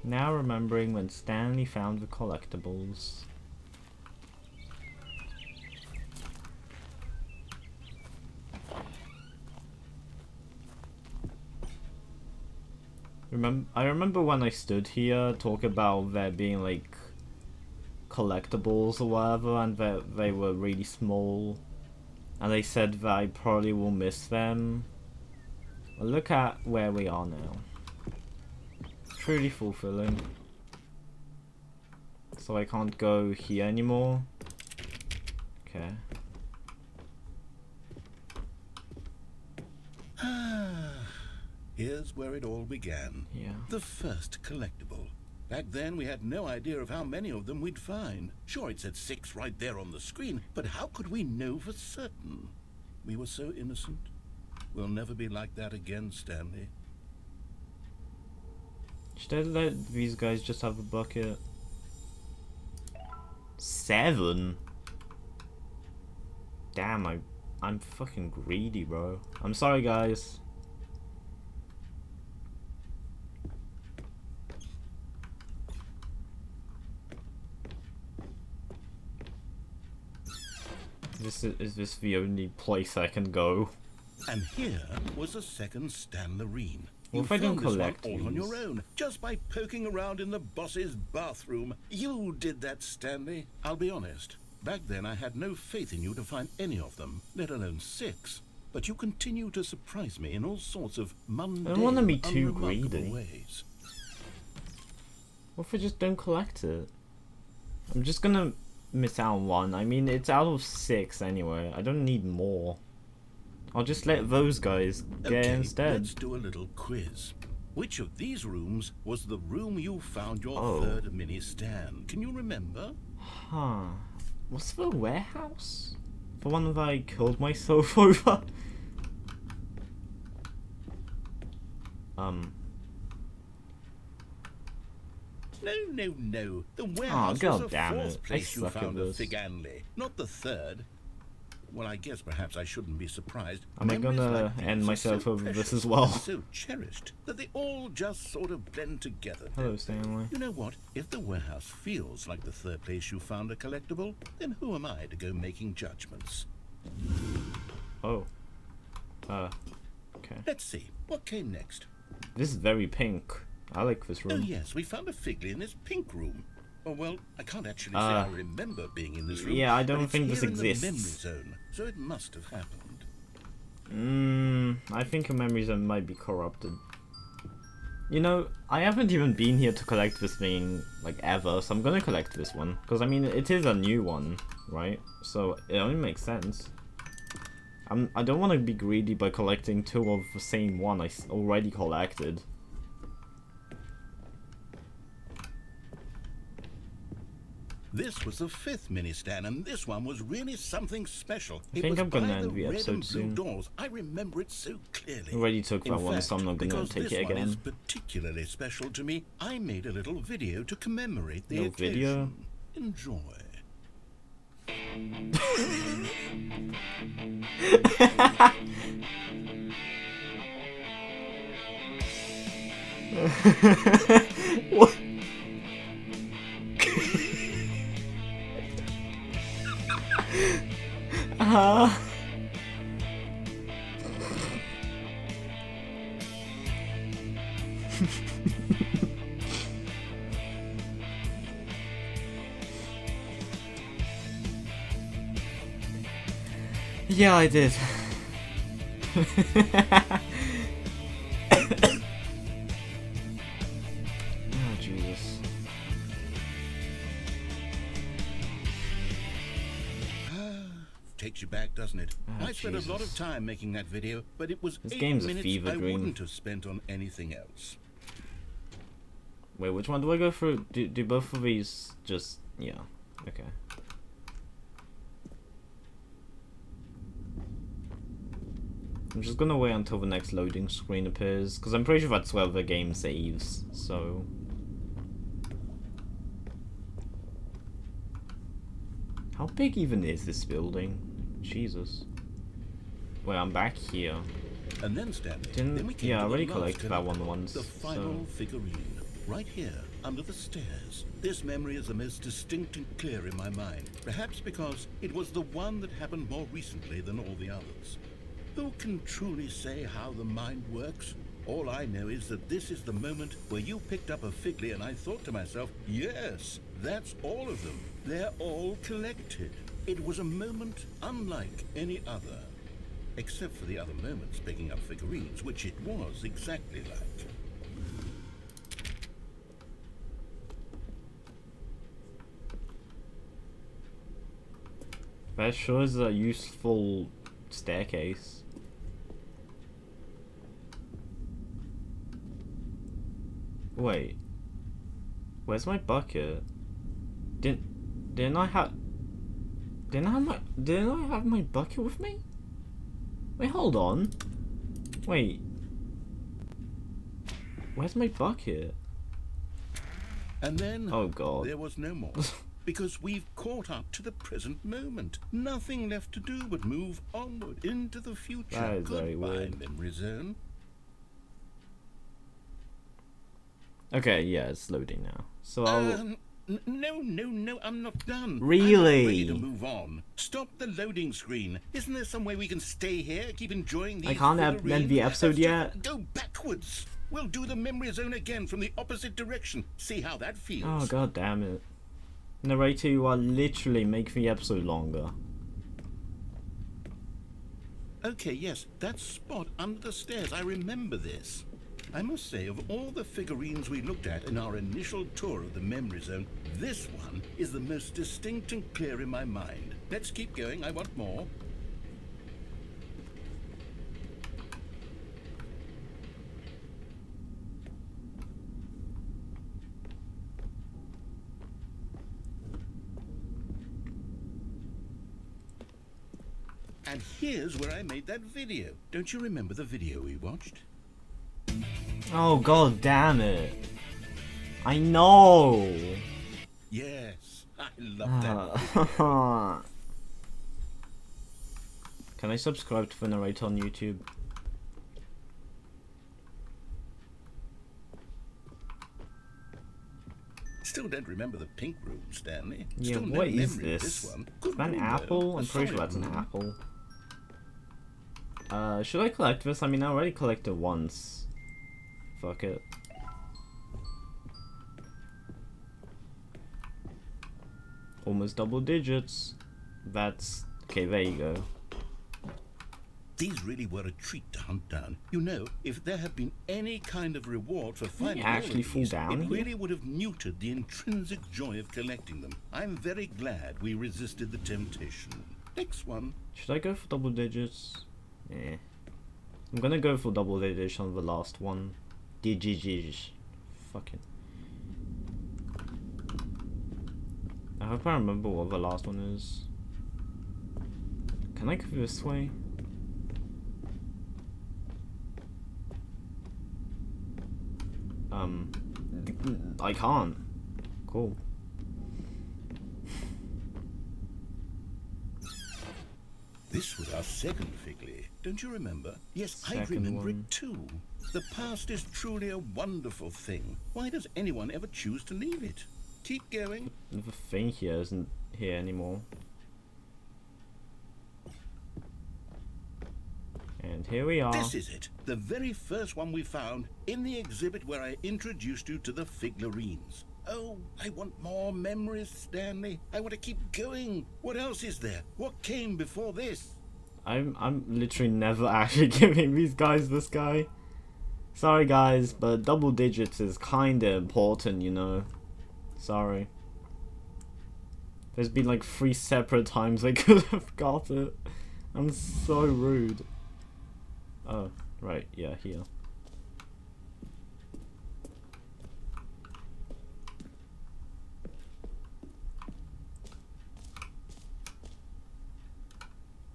Now remembering when Stanley found the collectibles. I remember when I stood here talking about there being like collectibles or whatever, and that they were really small, and they said that I probably will miss them. Well, look at where we are now. Truly fulfilling. So I can't go here anymore. Okay. Here's where it all began. Yeah. The first collectible. Back then, we had no idea of how many of them we'd find. Sure, it said 6 right there on the screen, but how could we know for certain? We were so innocent. We'll never be like that again, Stanley. Should I let these guys just have a bucket? 7? Damn, I'm fucking greedy, bro. I'm sorry, guys. Is this the only place I can go? And here was a second Stanlerine. What if I don't found this one collect all on these? your own, just by poking around in the boss's bathroom. You did that, Stanley. I'll be honest. Back then, I had no faith in you to find any of them, let alone 6. But you continue to surprise me in all sorts of mundane, I don't want to be too unremarkable greedy. ways. What if I just don't collect it? I'm just gonna miss out on 1. I mean, it's out of 6 anyway. I don't need more. I'll just let those guys get Okay, instead. let's do a little quiz. Which of these rooms was the room you found your Oh. third mini stand? Can you remember? Huh. What's the warehouse? The one that I killed myself over? No. The warehouse God was the damn 4th it. I place you suck at found a this. Figanley, not the 3rd. Well, I guess perhaps I shouldn't be surprised. Am I Memories gonna like these end are myself so over this precious as well? and so cherished that they all just sort of blend together. Hello, don't they? Stanley. You know what? If the warehouse feels like the 3rd place you found a collectible, then who am I to go making judgments? Oh. Okay. Let's see. What came next? This is very pink. I like this Oh room. yes, we found a Figley in this pink room. Oh well, I can't actually say I remember being in this room. yeah, I but don't it's think this here in the exists. memory zone, so it must have happened. I think your memories might be corrupted. You know, I haven't even been here to collect this thing, like, ever, so I'm gonna collect this one. Because, I mean, it is a new one, right? So, it only makes sense. I don't want to be greedy by collecting 2 of the same one I already collected. This was the 5th mini stand, and this one was really something special. I think I'm gonna by end the red episode and blue soon. doors. I remember it so clearly. I already took that In one, fact, so I'm not gonna because take this it one is again. particularly special to me, I made a little video to commemorate the No video? occasion. Enjoy. What? Yeah, I did. Oh, Jesus. Takes you back, doesn't it? Oh, I spent a lot of Jesus. time making that video, but it was This 8 game's a minutes fever I dream. wouldn't have spent on anything else. Wait, which one do I go through? Do both of these just... yeah, okay. I'm just gonna wait until the next loading screen appears, because I'm pretty sure that's where the game saves, so... How big even is this building? Jesus. Wait, I'm back here. And then, Stanley, Didn't- then we came yeah, I to the already last collected that one collectible, once, the final so- figurine, right here, under the stairs. This memory is the most distinct and clear in my mind, perhaps because it was the one that happened more recently than all the others. Who can truly say how the mind works? All I know is that this is the moment where you picked up a Figley and I thought to myself, yes, that's all of them. They're all collected. It was a moment unlike any other. Except for the other moments picking up figurines, which it was exactly like. That sure is a useful staircase. Wait. Where's my bucket? Didn't I have my bucket with me? Wait, hold on. Wait. Where's my bucket? And then Oh god. there was no more. Because we've caught up to the present moment. Nothing left to do but move onward into the future. That is very Goodbye, weird. memory zone. Okay, yeah, it's loading now. So I'll No, I'm not done. Really? I'm not ready to move on. Stop the loading screen. Isn't there some way we can stay here, keep enjoying these I can't end figurines? the episode Let's just yet. Go backwards. We'll do the memory zone again from the opposite direction. See how that feels. Oh god damn it. Narrator, you are literally making the episode longer. Okay, yes, that spot under the stairs. I remember this. I must say, of all the figurines we looked at in our initial tour of the memory zone, this one is the most distinct and clear in my mind. Let's keep going. I want more. And here's where I made that video. Don't you remember the video we watched? Oh god damn it. I know. Yes, I love that. Can I subscribe to the narrator on YouTube? Still don't remember the pink room, Stanley. Yeah, Still no what is memory of this? one. Is Good that an room, though. apple? A I'm pretty sure solid that's an room. apple. Should I collect this? I mean, I already collected once. Fuck it. Almost double digits. That's... okay, there you go. These really were a treat to hunt down. You know, if there had been any kind of reward for you finding all actually of fall these, down it here? really would have muted the intrinsic joy of collecting them. I'm very glad we resisted the temptation. Next one. Should I go for double digits? Yeah. I'm gonna go for double digits on the last one. Digigis. Fucking. I hope I remember what the last one is. Can I go this way? I can't. Cool. This was our second Figley. Don't you remember? Yes, I Second remember one. it too. The past is truly a wonderful thing. Why does anyone ever choose to leave it? Keep going. The thing here isn't here anymore. And here we are. This is it. The very first one we found in the exhibit where I introduced you to the figurines. Oh, I want more memories, Stanley. I want to keep going. What else is there? What came before this? I'm literally never actually giving these guys this guy. Sorry guys, but double digits is kinda important, you know. Sorry. There's been like 3 separate times I could have got it. I'm so rude. Oh, right, yeah, here.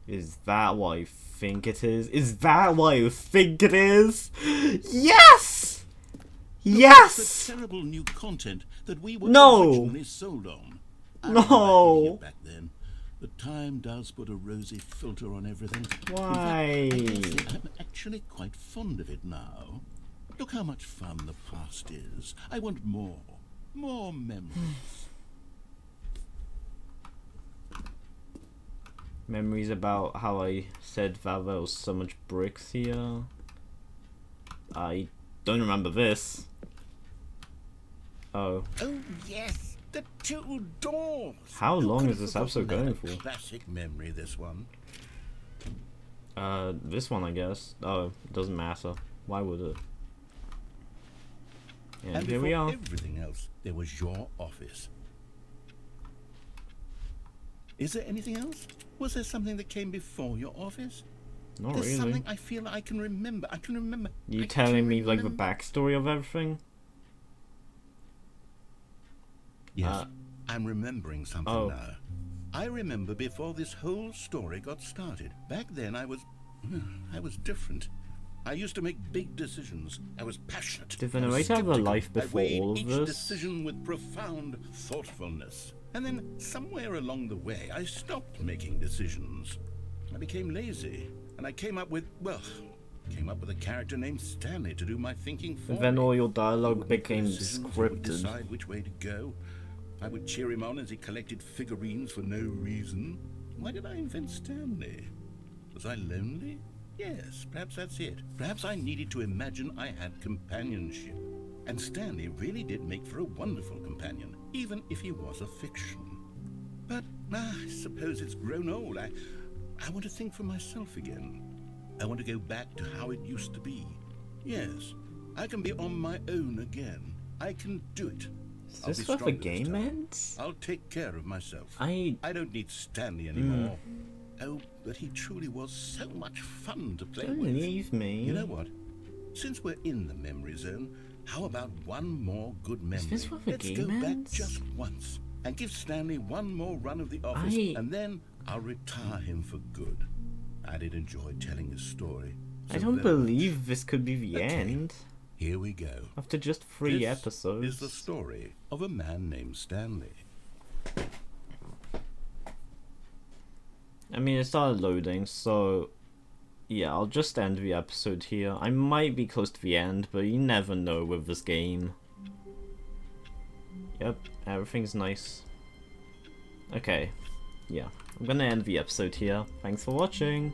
Is that what I think it is? Is that what I think it is? Yes! Yes! The terrible new content that we were No! originally sold on. I No! remember idiot back then. The time does put a rosy filter on everything. Why? In fact, I must say I'm actually quite fond of it now. Look how much fun the past is. I want more. More memories. Memories about how I said that there was so much bricks here. I don't remember this. Oh. Oh yes, the 2 doors. How Who long could is have this episode forgotten going that? for? Classic memory, this one. This one I guess. Oh, doesn't matter. Why would it? And here we are. Everything else, there was your office. Is there anything else? Was there something that came before your office? Not There's really. something I feel I can remember. I can remember. You I telling can me like the remember. backstory of everything? Yes, I'm remembering something oh. now. I remember before this whole story got started. Back then I was different. I used to make big decisions. I was passionate. Did the I was narrator have a skeptical. life I before weighed all of each this? decision with profound thoughtfulness. And then somewhere along the way, I stopped making decisions. I became lazy, and I came up with a character named Stanley to do my thinking for And then me. all your He dialogue would make became decisions, he would scripted. decide which way to go. I would cheer him on as he collected figurines for no reason. Why did I invent Stanley? Was I lonely? Yes, perhaps that's it. Perhaps I needed to imagine I had companionship. And Stanley really did make for a wonderful companion, even if he was a fiction. But I suppose it's grown old. I want to think for myself again. I want to go back to how it used to be. Yes, I can be on my own again. I can do it. Is I'll this be where the stronger this game time. ends? I'll take care of myself. I don't need Stanley anymore. Oh, but he truly was so much fun to play don't with. leave me. You know what? Since we're in the memory zone, how about one more good memory? this where the Let's game go back ends? just once and give Stanley one more run of the office, and then I'll retire him for good. I did enjoy telling his story. I so don't very much. believe this could be the Okay. end. Here we go. After just 3 This episodes. is the story of a man named Stanley. I mean, it started loading, so yeah, I'll just end the episode here. I might be close to the end, but you never know with this game. Yep, everything's nice. Okay, yeah, I'm gonna end the episode here. Thanks for watching.